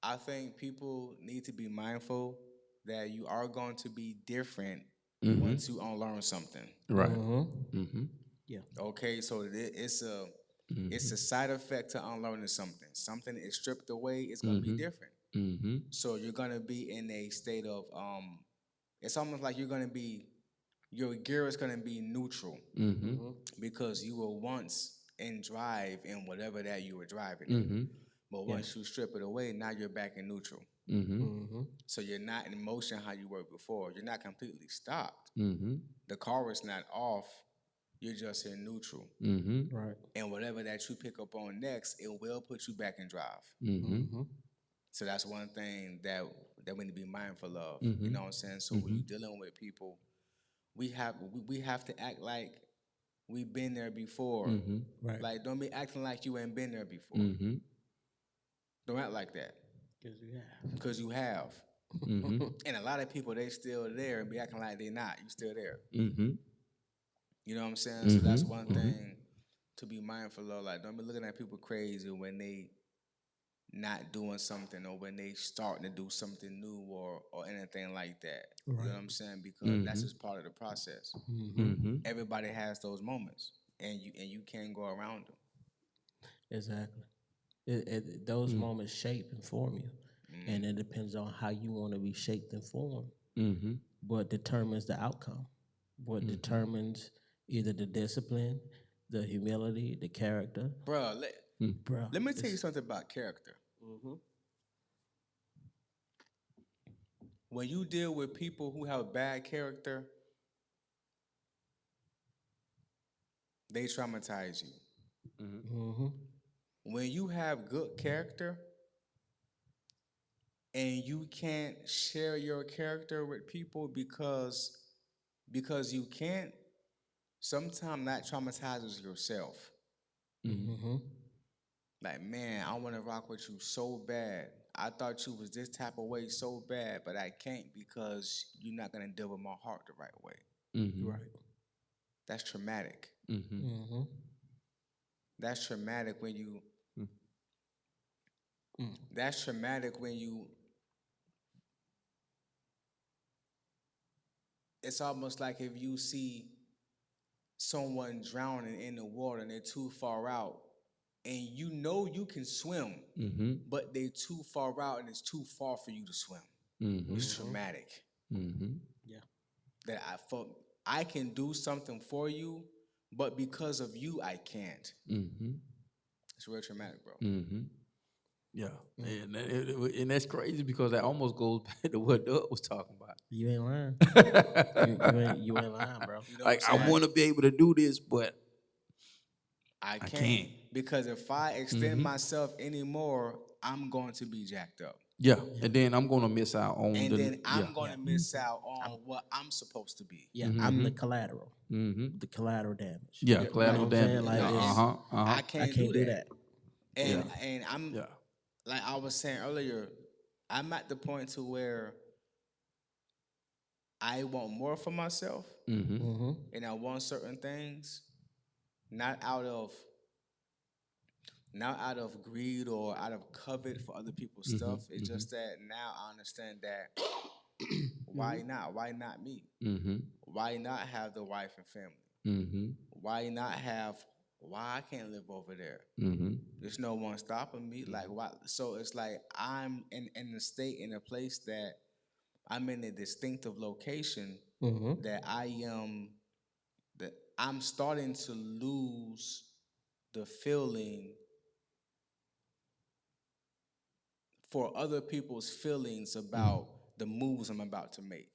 I think people need to be mindful that you are going to be different once you unlearn something. Right. Yeah. Okay, so it's a side effect to unlearning something. Something is stripped away, it's gonna be different. So you're gonna be in a state of it's almost like you're gonna be your gear is gonna be neutral because you were once in drive in whatever that you were driving in. But once you strip it away, now you're back in neutral. So you're not in motion how you were before. You're not completely stopped. The car is not off. You're just in neutral. Right. And whatever that you pick up on next, it will put you back in drive. So that's one thing that we need to be mindful of. You know what I'm saying? So when you're dealing with people, we have to act like we've been there before. Right. Like don't be acting like you ain't been there before. Don't act like that. Because you have. And a lot of people they still there and be acting like they not. You still there. You know what I'm saying? So that's one thing to be mindful of. Like don't be looking at people crazy when they not doing something or when they starting to do something new or anything like that. You know what I'm saying? Because that's just part of the process. Everybody has those moments, and you can't go around them. Exactly. Those moments shape and form you, and it depends on how you want to be shaped and formed. What determines the outcome? What determines either the discipline, the humility, the character? Bruh, Bro, let me tell you something about character. When you deal with people who have bad character, they traumatize you. When you have good character and you can't share your character with people because you can't, sometimes that traumatizes yourself. Like, man, I want to rock with you so bad. I thought you was this type of way so bad, but I can't because you're not gonna deal with my heart the right way. right. That's traumatic. That's traumatic when you. That's traumatic when you. It's almost like if you see someone drowning in the water and they're too far out, and you know you can swim, but they're too far out and it's too far for you to swim. It's traumatic. Yeah. That I can do something for you, but because of you, I can't. It's real traumatic, bro. Yeah, and that's crazy because that almost goes back to what Doug was talking about. You ain't lying. you ain't lying, bro. You know Like what I I'm saying? want to be able to do this, but I can't. can't. Because if I extend myself anymore, I'm going to be jacked up. yeah, and then I'm gonna miss out on And the then I'm going to miss out on what I'm supposed to be. Yeah, I'm the collateral. The collateral damage. yeah You collateral know what I'm damage. saying? Like, I I can't can't do do that. that. And I'm like I was saying earlier, I'm at the point to where I want more for myself, and I want certain things, not out of greed or out of covet for other people's stuff. It's just that now I understand that why not? Why not me? Why not have the wife and family? Why not have? Why I can't live over there? There's no one stopping me. Like why? So it's like I'm in a state in a place that I'm in a distinctive location that that I'm starting to lose the feeling for other people's feelings about the moves I'm about to make.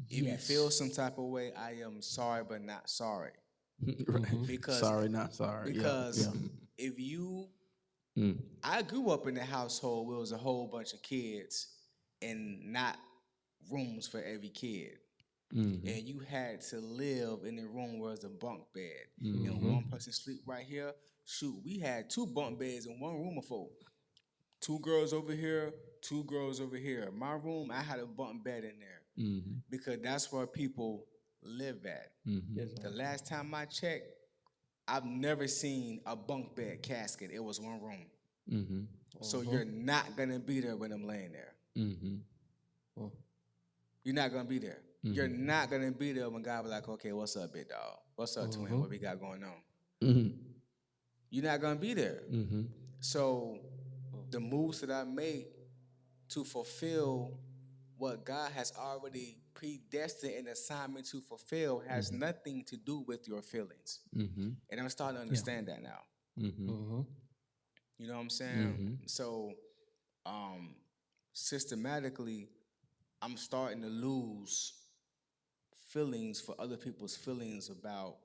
If you feel some type of way, I am sorry, but not sorry. Right. Because Sorry, not sorry. because Yeah. if you, Mm. I grew up in a household where it was a whole bunch of kids and not rooms for every kid. And you had to live in a room where it's a bunk bed and one person sleep right here. Shoot, we had 2 bunk beds in one room of 4. 2 girls over here, 2 girls over here. My room, I had a bunk bed in there because that's where people live at. The last time I checked, I've never seen a bunk bed casket. It was one room. So you're not gonna be there when I'm laying there. You're not gonna be there. You're not gonna be there when God be like, okay, what's up, big dog? What's up, twin? What we got going on? You're not gonna be there. So the moves that I make to fulfill what God has already predestined and assigned me to fulfill has nothing to do with your feelings. And I'm starting to understand that now. You know what I'm saying? So systematically, I'm starting to lose feelings for other people's feelings about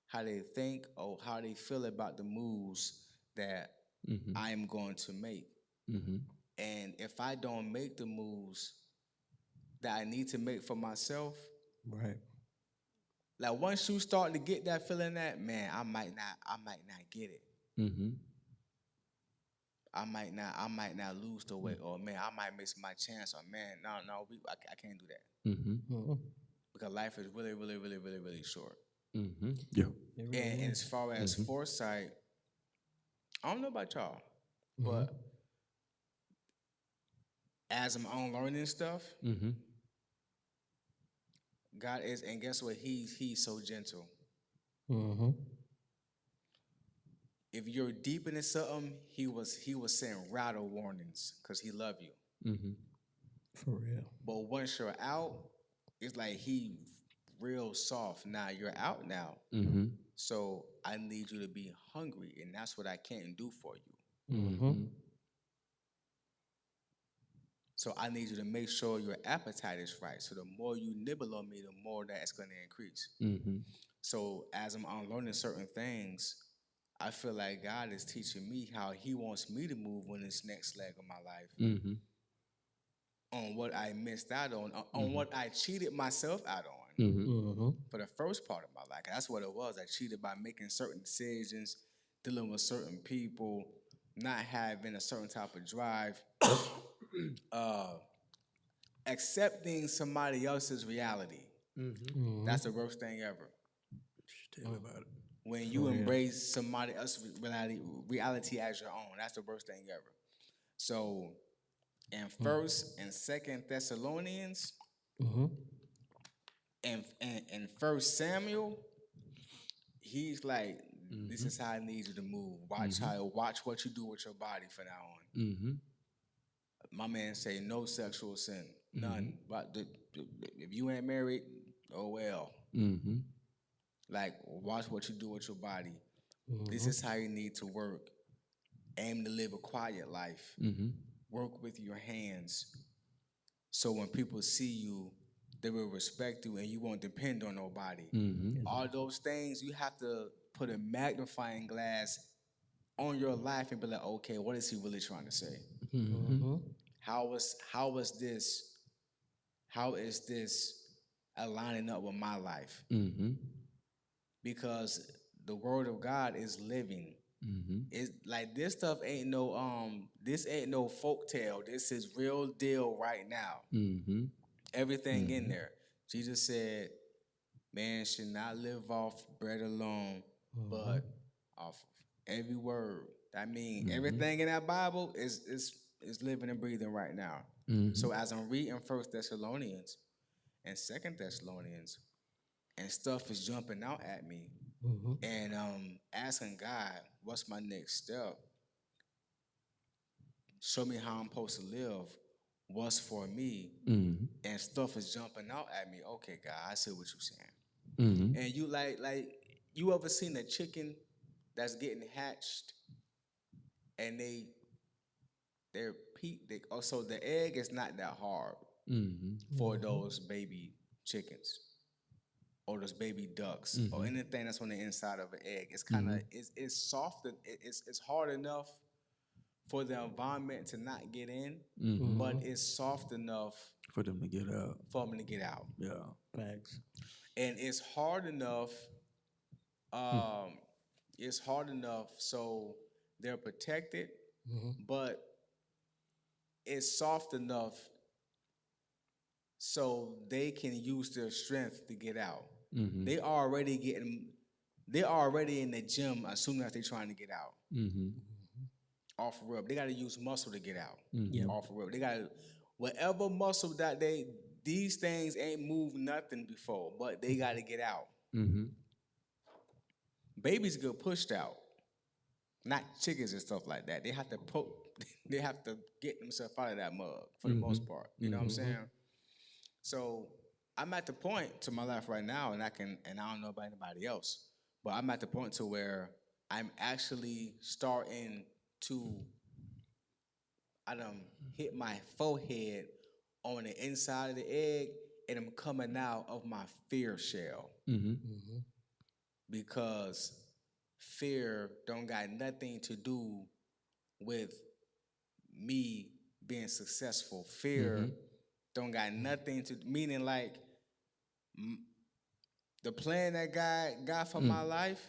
how they think or how they feel about the moves that I am going to make. And if I don't make the moves that I need to make for myself, Right. like once you start to get that feeling that, man, I might not get it. I might not lose the weight, or man, I might miss my chance, or man, no, I can't do that. Because life is really, really, really, really, really short. Yeah. And as far as foresight, I don't know about y'all, but as I'm unlearning stuff, God is, and guess what? He's so gentle. If you're deep into something, he was saying rattle warnings because he love you. For real. But once you're out, it's like he real soft. Now you're out now. So I need you to be hungry, and that's what I can't do for you. So I need you to make sure your appetite is right. So the more you nibble on me, the more that it's going to increase. So as I'm unlearning certain things, I feel like God is teaching me how he wants me to move on this next leg of my life. On what I missed out on what I cheated myself out on for the first part of my life. That's what it was. I cheated by making certain decisions, dealing with certain people, not having a certain type of drive, accepting somebody else's reality. That's the worst thing ever. Tell me about it. When you embrace somebody else's reality as your own, that's the worst thing ever. So in First and Second Thessalonians and First Samuel, he's like, this is how I need you to move. Watch what you do with your body from now on. My man say no sexual sin, none. But if you ain't married, oh well. Like watch what you do with your body. This is how you need to work. Aim to live a quiet life. Work with your hands. So when people see you, they will respect you and you won't depend on nobody. All those things, you have to put a magnifying glass on your life and be like, okay, what is he really trying to say? How is this aligning up with my life? Because the word of God is living. It's like this stuff ain't no folk tale. This is real deal right now. Everything in there. Jesus said, man should not live off bread alone, but off of every word. I mean, everything in that Bible is living and breathing right now. So as I'm reading First Thessalonians and Second Thessalonians, and stuff is jumping out at me, and asking God, what's my next step? Show me how I'm supposed to live. What's for me? And stuff is jumping out at me. Okay, God, I see what you're saying. And you like you ever seen a chicken that's getting hatched and they they're peak. So the egg is not that hard for those baby chickens or those baby ducks or anything that's on the inside of an egg. It's kind of it's soft. It's hard enough for the environment to not get in, but it's soft enough For them to get out. for them to get out. Yeah. Facts. And it's hard enough. It's hard enough so they're protected, but it's soft enough so they can use their strength to get out. They already in the gym as soon as they're trying to get out. Off rip. They gotta use muscle to get out. Off rip. They gotta whatever muscle that these things ain't moved nothing before, but they gotta get out. Babies get pushed out. Not chickens and stuff like that. They have to they have to get themselves out of that mug for the most part. You know what I'm saying? So I'm at the point to my life right now, and I don't know about anybody else, but I'm at the point to where I'm actually starting to I done hit my forehead on the inside of the egg, and I'm coming out of my fear shell. Because fear don't got nothing to do with me being successful. Fear don't got nothing to meaning like the plan that God got for my life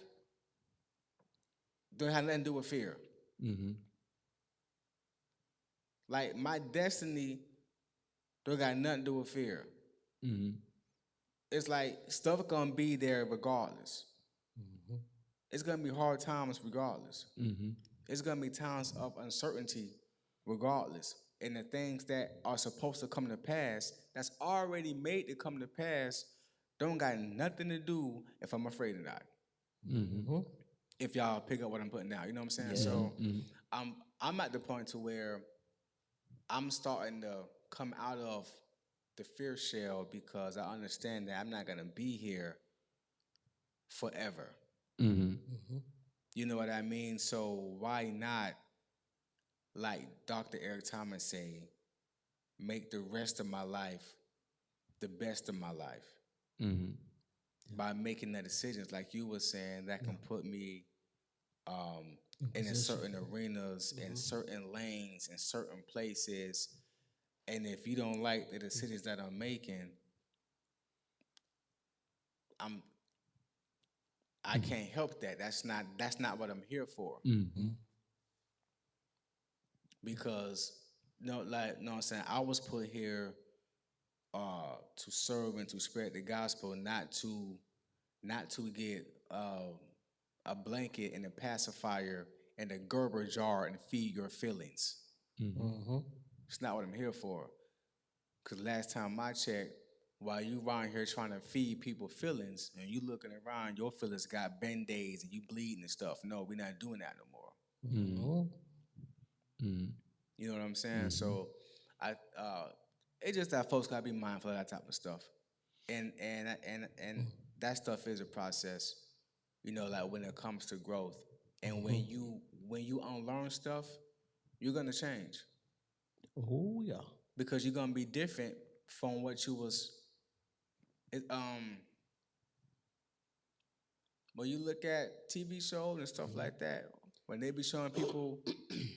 don't have nothing to do with fear. Like my destiny don't got nothing to do with fear. It's like stuff gonna be there regardless. It's gonna be hard times regardless. It's gonna be times of uncertainty regardless. And the things that are supposed to come to pass, that's already made to come to pass, don't got nothing to do if I'm afraid or not. If y'all pick up what I'm putting down, you know what I'm saying? So I'm at the point to where I'm starting to come out of the fear shell because I understand that I'm not gonna be here forever. You know what I mean? So why not, like Dr. Eric Thomas say, make the rest of my life the best of my life by making the decisions, like you were saying, that can put me in certain arenas, in certain lanes, in certain places. And if you don't like the decisions that I'm making, I can't help that. That's not what I'm here for. Because no I'm saying, I was put here to serve and to spread the gospel, not to get a blanket and a pacifier and a Gerber jar and feed your feelings. It's not what I'm here for. Because last time I checked, while you around here trying to feed people feelings and you looking around, your feelings got band-aids and you bleeding and stuff. No, we're not doing that no more. You know what I'm saying? So it's just that folks gotta be mindful of that type of stuff. And that stuff is a process, you know, like when it comes to growth. And when you unlearn stuff, you're gonna change. Oh yeah. Because you're gonna be different from what you was. When you look at TV shows and stuff like that, when they be showing people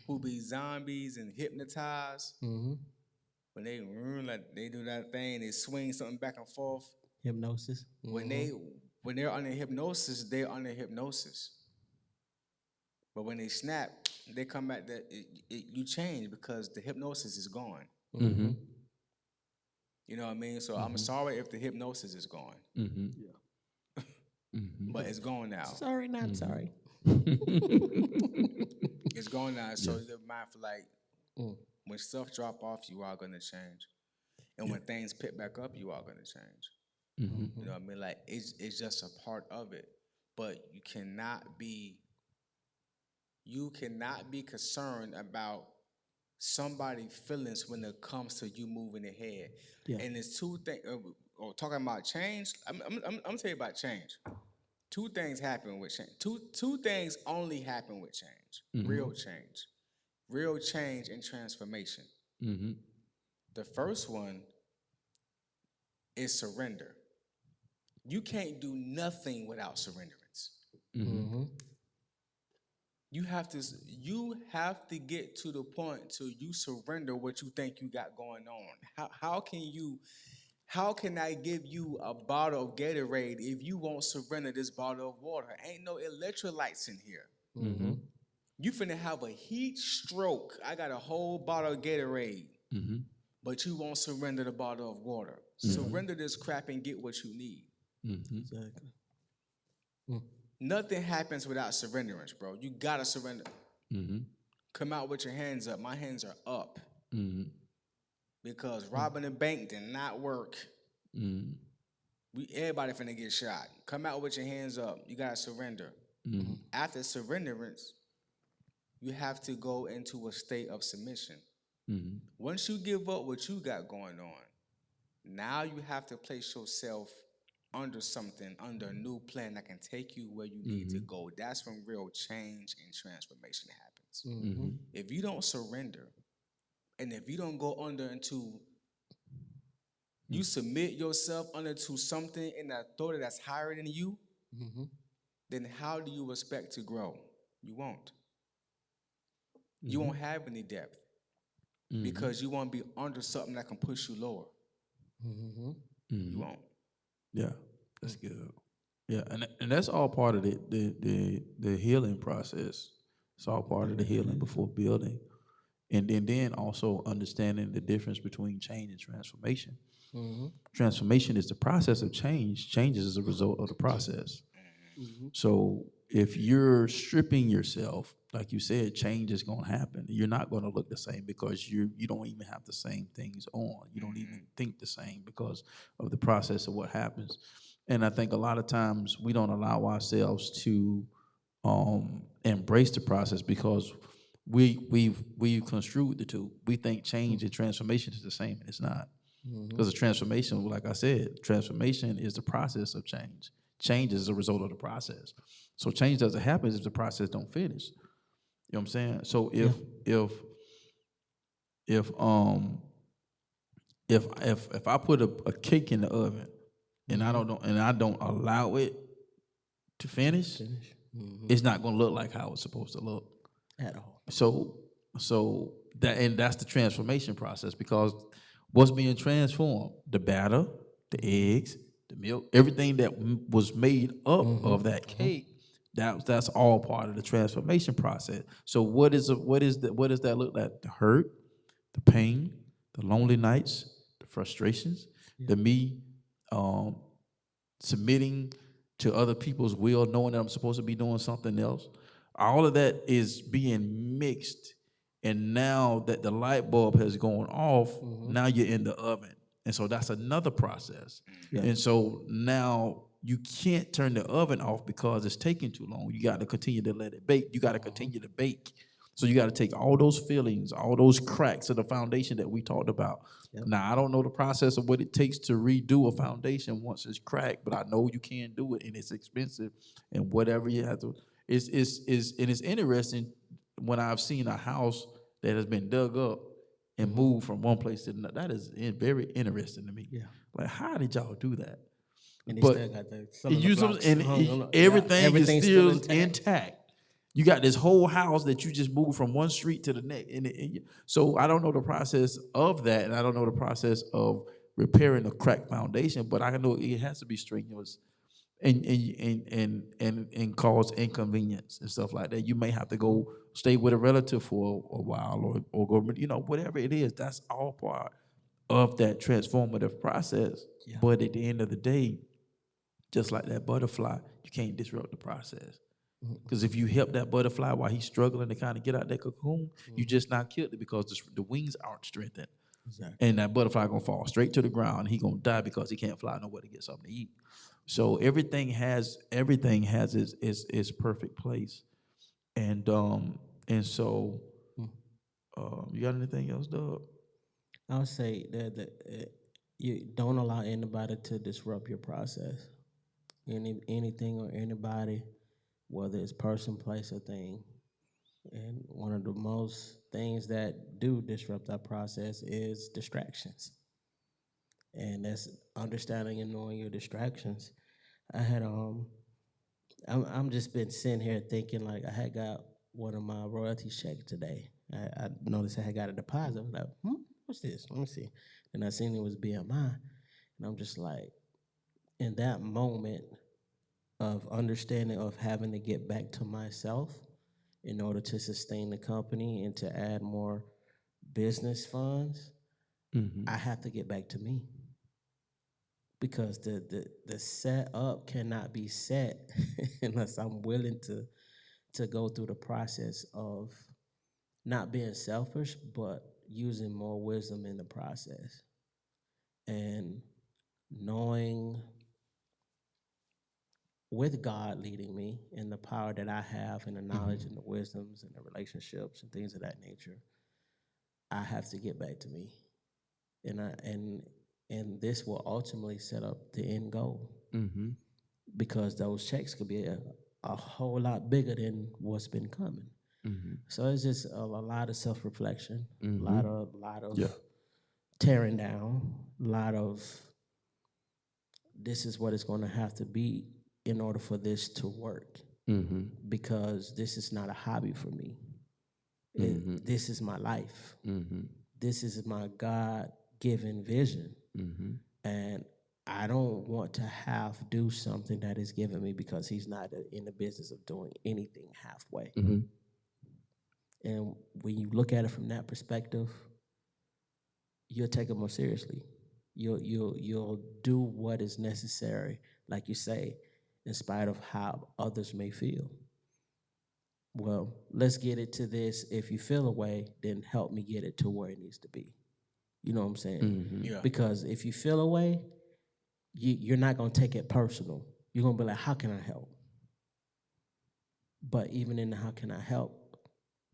who be zombies and hypnotized, when they like they do that thing, they swing something back and forth. Hypnosis. When they're under hypnosis, they're under hypnosis. But when they snap, they come back. You change because the hypnosis is gone. You know what I mean? So I'm sorry if the hypnosis is gone. But it's gone now. Sorry, not sorry. It's gone now. So you're mindful, like when stuff drop off, you are gonna change, and when things pick back up, you are gonna change. You know what I mean? Like it's just a part of it. But you cannot be concerned about somebody's feelings when it comes to you moving ahead. Yeah. And it's two things. Talking about change, I'm tell you about change. Two things happen with change. Two things only happen with change. Real change. real change and transformation. Mm-hmm. The first one is surrender. You can't do nothing without surrenderance. Mm-hmm. You have to get to the point till you surrender what you think you got going on. How can I give you a bottle of Gatorade if you won't surrender this bottle of water? Ain't no electrolytes in here. Mm-hmm. You finna have a heat stroke. I got a whole bottle of Gatorade, Mm-hmm. but you won't surrender the bottle of water. Surrender this crap and get what you need. Mm-hmm. Exactly. Nothing happens without surrenderance, bro. You gotta surrender. Mm-hmm. Come out with your hands up. My hands are up Mm-hmm. because robbing a bank did not work. Mm-hmm. Everybody finna get shot. Come out with your hands up. You gotta surrender. Mm-hmm. After surrenderance, you have to go into a state of submission. Mm-hmm. Once you give up what you got going on, now you have to place yourself under something, under a new plan that can take you where you need to go. That's when real change and transformation happens. If you don't surrender, and if you don't go under into, you submit yourself under to something in the authority that's higher than you, then how do you expect to grow? You won't. You won't have any depth because you won't be under something that can push you lower. You won't. Yeah, that's good. Yeah, and that's all part of the healing process. It's all part of the healing before building, and then also understanding the difference between change and transformation. Transformation is the process of change. Change is a result of the process. So if you're stripping yourself, like you said, change is going to happen. You're not going to look the same because you don't even have the same things on. You don't even think the same because of the process of what happens. And I think a lot of times we don't allow ourselves to embrace the process because we've construed the two. We think change and transformation is the same, and it's not. Because the transformation, like I said, transformation is the process of change. Change is a result of the process. So change doesn't happen if the process don't finish. You know what I'm saying? So if um if I put a cake in the oven and I don't allow it to finish, it's not gonna look like how it's supposed to look. At all. So that's the transformation process because what's being transformed? The batter, the eggs, the milk, everything that was made up of that cake. That's all part of the transformation process. So what does that look like? The hurt, the pain, the lonely nights, the frustrations, the me submitting to other people's will, knowing that I'm supposed to be doing something else. All of that is being mixed. And now that the light bulb has gone off, now you're in the oven. And so that's another process. And so now you can't turn the oven off because it's taking too long. You got to continue to let it bake. You got to continue to bake. So you got to take all those feelings, all those cracks of the foundation that we talked about. Now, I don't know the process of what it takes to redo a foundation once it's cracked, but I know you can do it, and it's expensive, and whatever you have to. It's interesting when I've seen a house that has been dug up and moved from one place to another. That is very interesting to me. Yeah. Like, how did y'all do that? And they But still got the everything is still intact. intact. You got this whole house that you just moved from one street to the next. So I don't know the process of that, and I don't know the process of repairing a cracked foundation, but I know it has to be strenuous and cause inconvenience and stuff like that. You may have to go stay with a relative for a while or go, whatever it is, that's all part of that transformative process. Yeah. But at the end of the day, just like that butterfly, you can't disrupt the process. Because if you help that butterfly while he's struggling to kind of get out that cocoon, you just not killed it because the wings aren't strengthened. Exactly. And that butterfly gonna fall straight to the ground. And he gonna die because he can't fly nowhere to get something to eat. So everything has its perfect place. And so you got anything else, Doug? I would say that you don't allow anybody to disrupt your process. Anything or anybody, whether it's person, place, or thing. And one of the most things that do disrupt our process is distractions. And that's understanding and knowing your distractions. I had I'm just been sitting here thinking like I had got one of my royalties checks today. I noticed I had got a deposit. I was like, what's this? Let me see. And I seen it was BMI. And I'm just like, in that moment of understanding of having to get back to myself in order to sustain the company and to add more business funds, I have to get back to me. Because the setup cannot be set unless I'm willing to go through the process of not being selfish, but using more wisdom in the process and knowing with God leading me and the power that I have and the knowledge and the wisdoms and the relationships and things of that nature, I have to get back to me. And this will ultimately set up the end goal. Because those checks could be a whole lot bigger than what's been coming. So it's just a lot of self-reflection, a lot of tearing down, a lot of this is what it's going to have to be in order for this to work. Because this is not a hobby for me. This is my life. This is my God-given vision. And I don't want to do something that is given me because he's not in the business of doing anything halfway. And when you look at it from that perspective, you'll take it more seriously. You'll do what is necessary, like you say, in spite of how others may feel. Well, let's get it to this. If you feel a way, then help me get it to where it needs to be. You know what I'm saying? Yeah. Because if you feel a way, you're not going to take it personal. You're going to be like, how can I help? But even in the how can I help,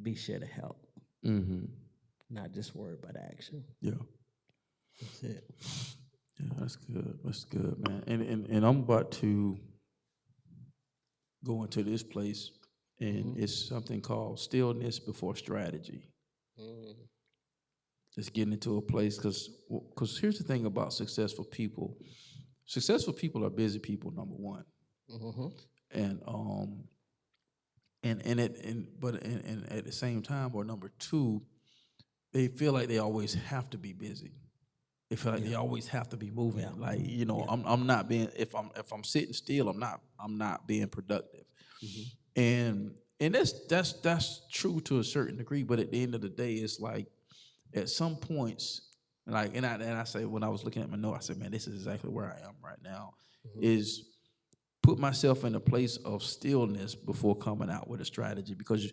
be sure to help. Not just word, but action. Yeah. That's it. Yeah, that's good. That's good, man. And I'm about to go into this place, and it's something called stillness before strategy. Just getting into a place, because here's the thing about successful people. Successful people are busy people, number one. And at the same time, or number two, they feel like they always have to be busy. They feel like they always have to be moving. Like, I'm not being, if I'm sitting still, I'm not being productive. And that's true to a certain degree, but at the end of the day, it's like at some points, like, and I say, when I was looking at my note, I said, man, this is exactly where I am right now, is put myself in a place of stillness before coming out with a strategy. Because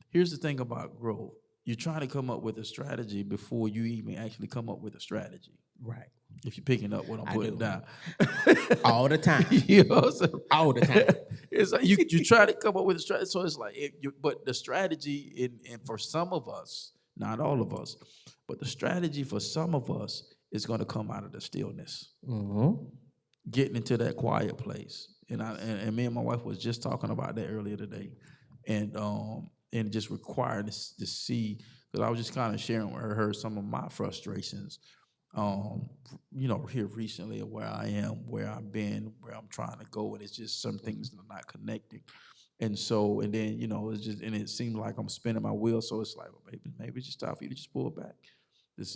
here's the thing about growth. You're trying to come up with a strategy before you even actually come up with a strategy. Right. If you're picking up what I'm putting down. All the time. You know what I'm saying? All the time. It's like you try to come up with a strategy. So it's like, but the strategy, and for some of us, not all of us, but the strategy for some of us is going to come out of the stillness. Getting into that quiet place. And me and my wife was just talking about that earlier today. And just requiring to see, because I was just kind of sharing with her some of my frustrations, here recently, of where I am, where I've been, where I'm trying to go, and it's just some things that are not connecting. And then, it's just, and it seemed like I'm spinning my wheels, so it's like, well, maybe it's just time for you to just pull back.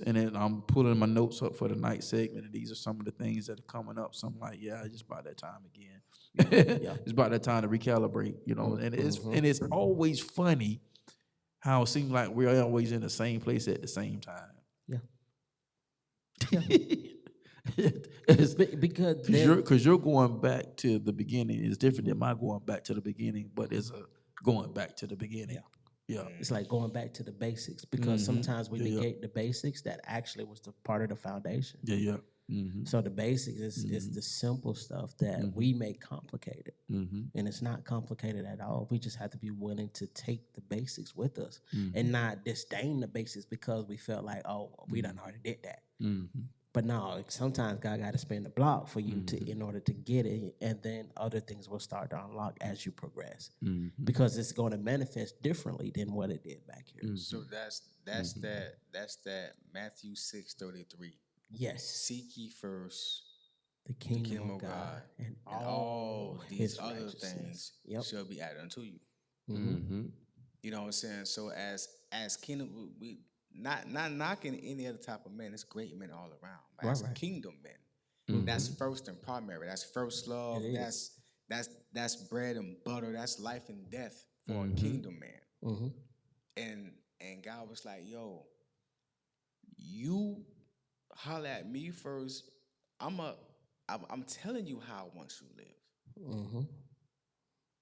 And then I'm pulling my notes up for the night segment, and these are some of the things that are coming up. So I'm like, yeah, it's just about that time again. It's about that time to recalibrate, and it's always funny how it seems like we're always in the same place at the same time. Because you're going back to the beginning is different than my going back to the beginning, but it's a going back to the beginning. Yeah. It's like going back to the basics, because sometimes we negate the basics that actually was the part of the foundation. So the basics is the simple stuff that we make complicated. And it's not complicated at all. We just have to be willing to take the basics with us and not disdain the basics because we felt like, oh, we done already did that. But no, sometimes God got to spin the block for you to in order to get it, and then other things will start to unlock as you progress, because it's going to manifest differently than what it did back here. So that's that Matthew 6:33. Yes, Seek ye first the the kingdom, kingdom of of God, God, and and all all these His other righteousness. things Yep. shall be added unto you. Mm-hmm. You know what I'm saying? So as kingdom, we not knocking any other type of men. It's great men all around. But as Right. kingdom men, that's first and primary. That's first love. It is. That's bread and butter. That's life and death for a kingdom man. Mm-hmm. And God was like, yo, you holler at me first. I'm telling you how I want you to live. Mm-hmm.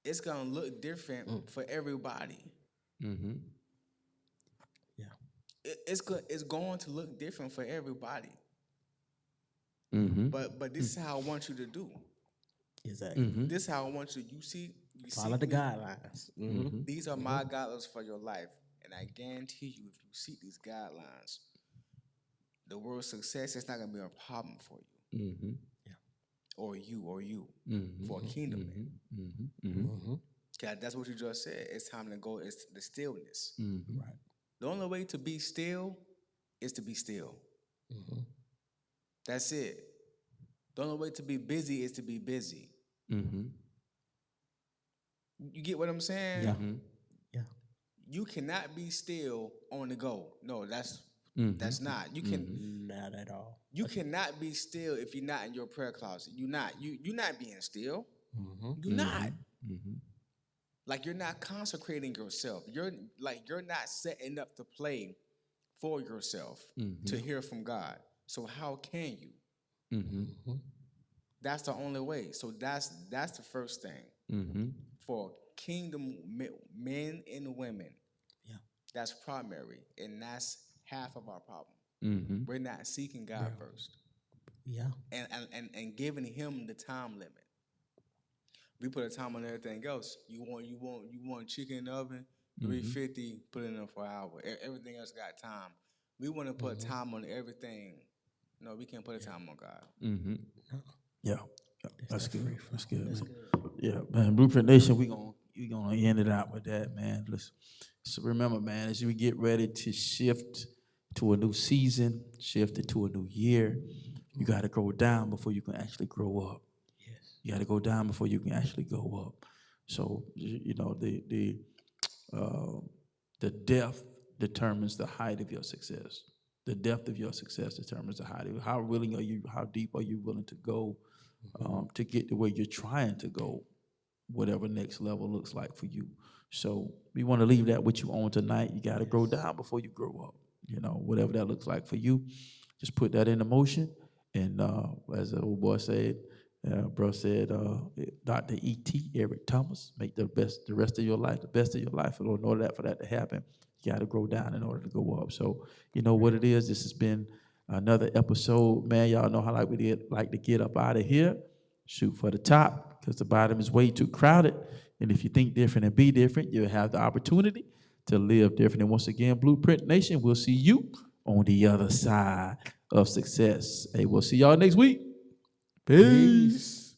It's gonna look different for everybody. Mm-hmm. Yeah. It's going to look different for everybody. Mm-hmm. But this is how I want you to do. Exactly. This is how I want you. You Follow seek the me. guidelines. Mm-hmm. These are my guidelines for your life, and I guarantee you, if you seek these guidelines, the word success is not gonna be a problem for you. Mm-hmm. Or you Mm-hmm. for a kingdom man. Mm-hmm. Mm-hmm. God, that's what you just said. It's time to go. It's the stillness. Mm-hmm. Right. The only way to be still is to be still. Mm-hmm. That's it. The only way to be busy is to be busy. Mm-hmm. You get what I'm saying? Yeah. Mm-hmm. Yeah. You cannot be still on the go. No, that's not. You can. Not at all. You cannot be still if you're not in your prayer closet. You're not. You're not being still. Mm-hmm. You're not. Mm-hmm. Like you're not consecrating yourself. You're not setting up to play for yourself to hear from God. So how can you? Mm-hmm. That's the only way. So that's the first thing Mm-hmm. for kingdom men and women. Yeah. That's primary, and that's half of our problem. Mm-hmm. We're not seeking God first, Yeah. and giving Him the time limit. We put a time on everything else. You want chicken in the oven, 350. Put it in for an hour. Everything else got time. We want to put time on everything. No, we can't put a time on God. Mm-hmm. Yeah. That's that good. free That's flow. good. That's Man. Yeah, man. Blueprint Nation, we gonna end it out with that, man. Listen. So remember, man, as we get ready to shift to a new season, shift into a new year, you got to go down before you can actually grow up. Yes. You got to go down before you can actually go up. So you know the depth determines the height of your success. The depth of your success determines the height of it. How willing are you? How deep are you willing to go to get to where you're trying to go? Whatever next level looks like for you. So we want to leave that with you on tonight. You got to grow down before you grow up. You know, whatever that looks like for you, just put that into motion. And as the old boy said, bro said, Dr. E.T. Eric Thomas, make the rest of your life the best of your life. And in order for that to happen, you got to grow down in order to go up. So you know what it is. This has been another episode, man. Y'all know how like to get up out of here. Shoot for the top, because the bottom is way too crowded. And if you think different and be different, you'll have the opportunity to live different. And once again, Blueprint Nation, we'll see you on the other side of success. Hey, we'll see y'all next week. Peace.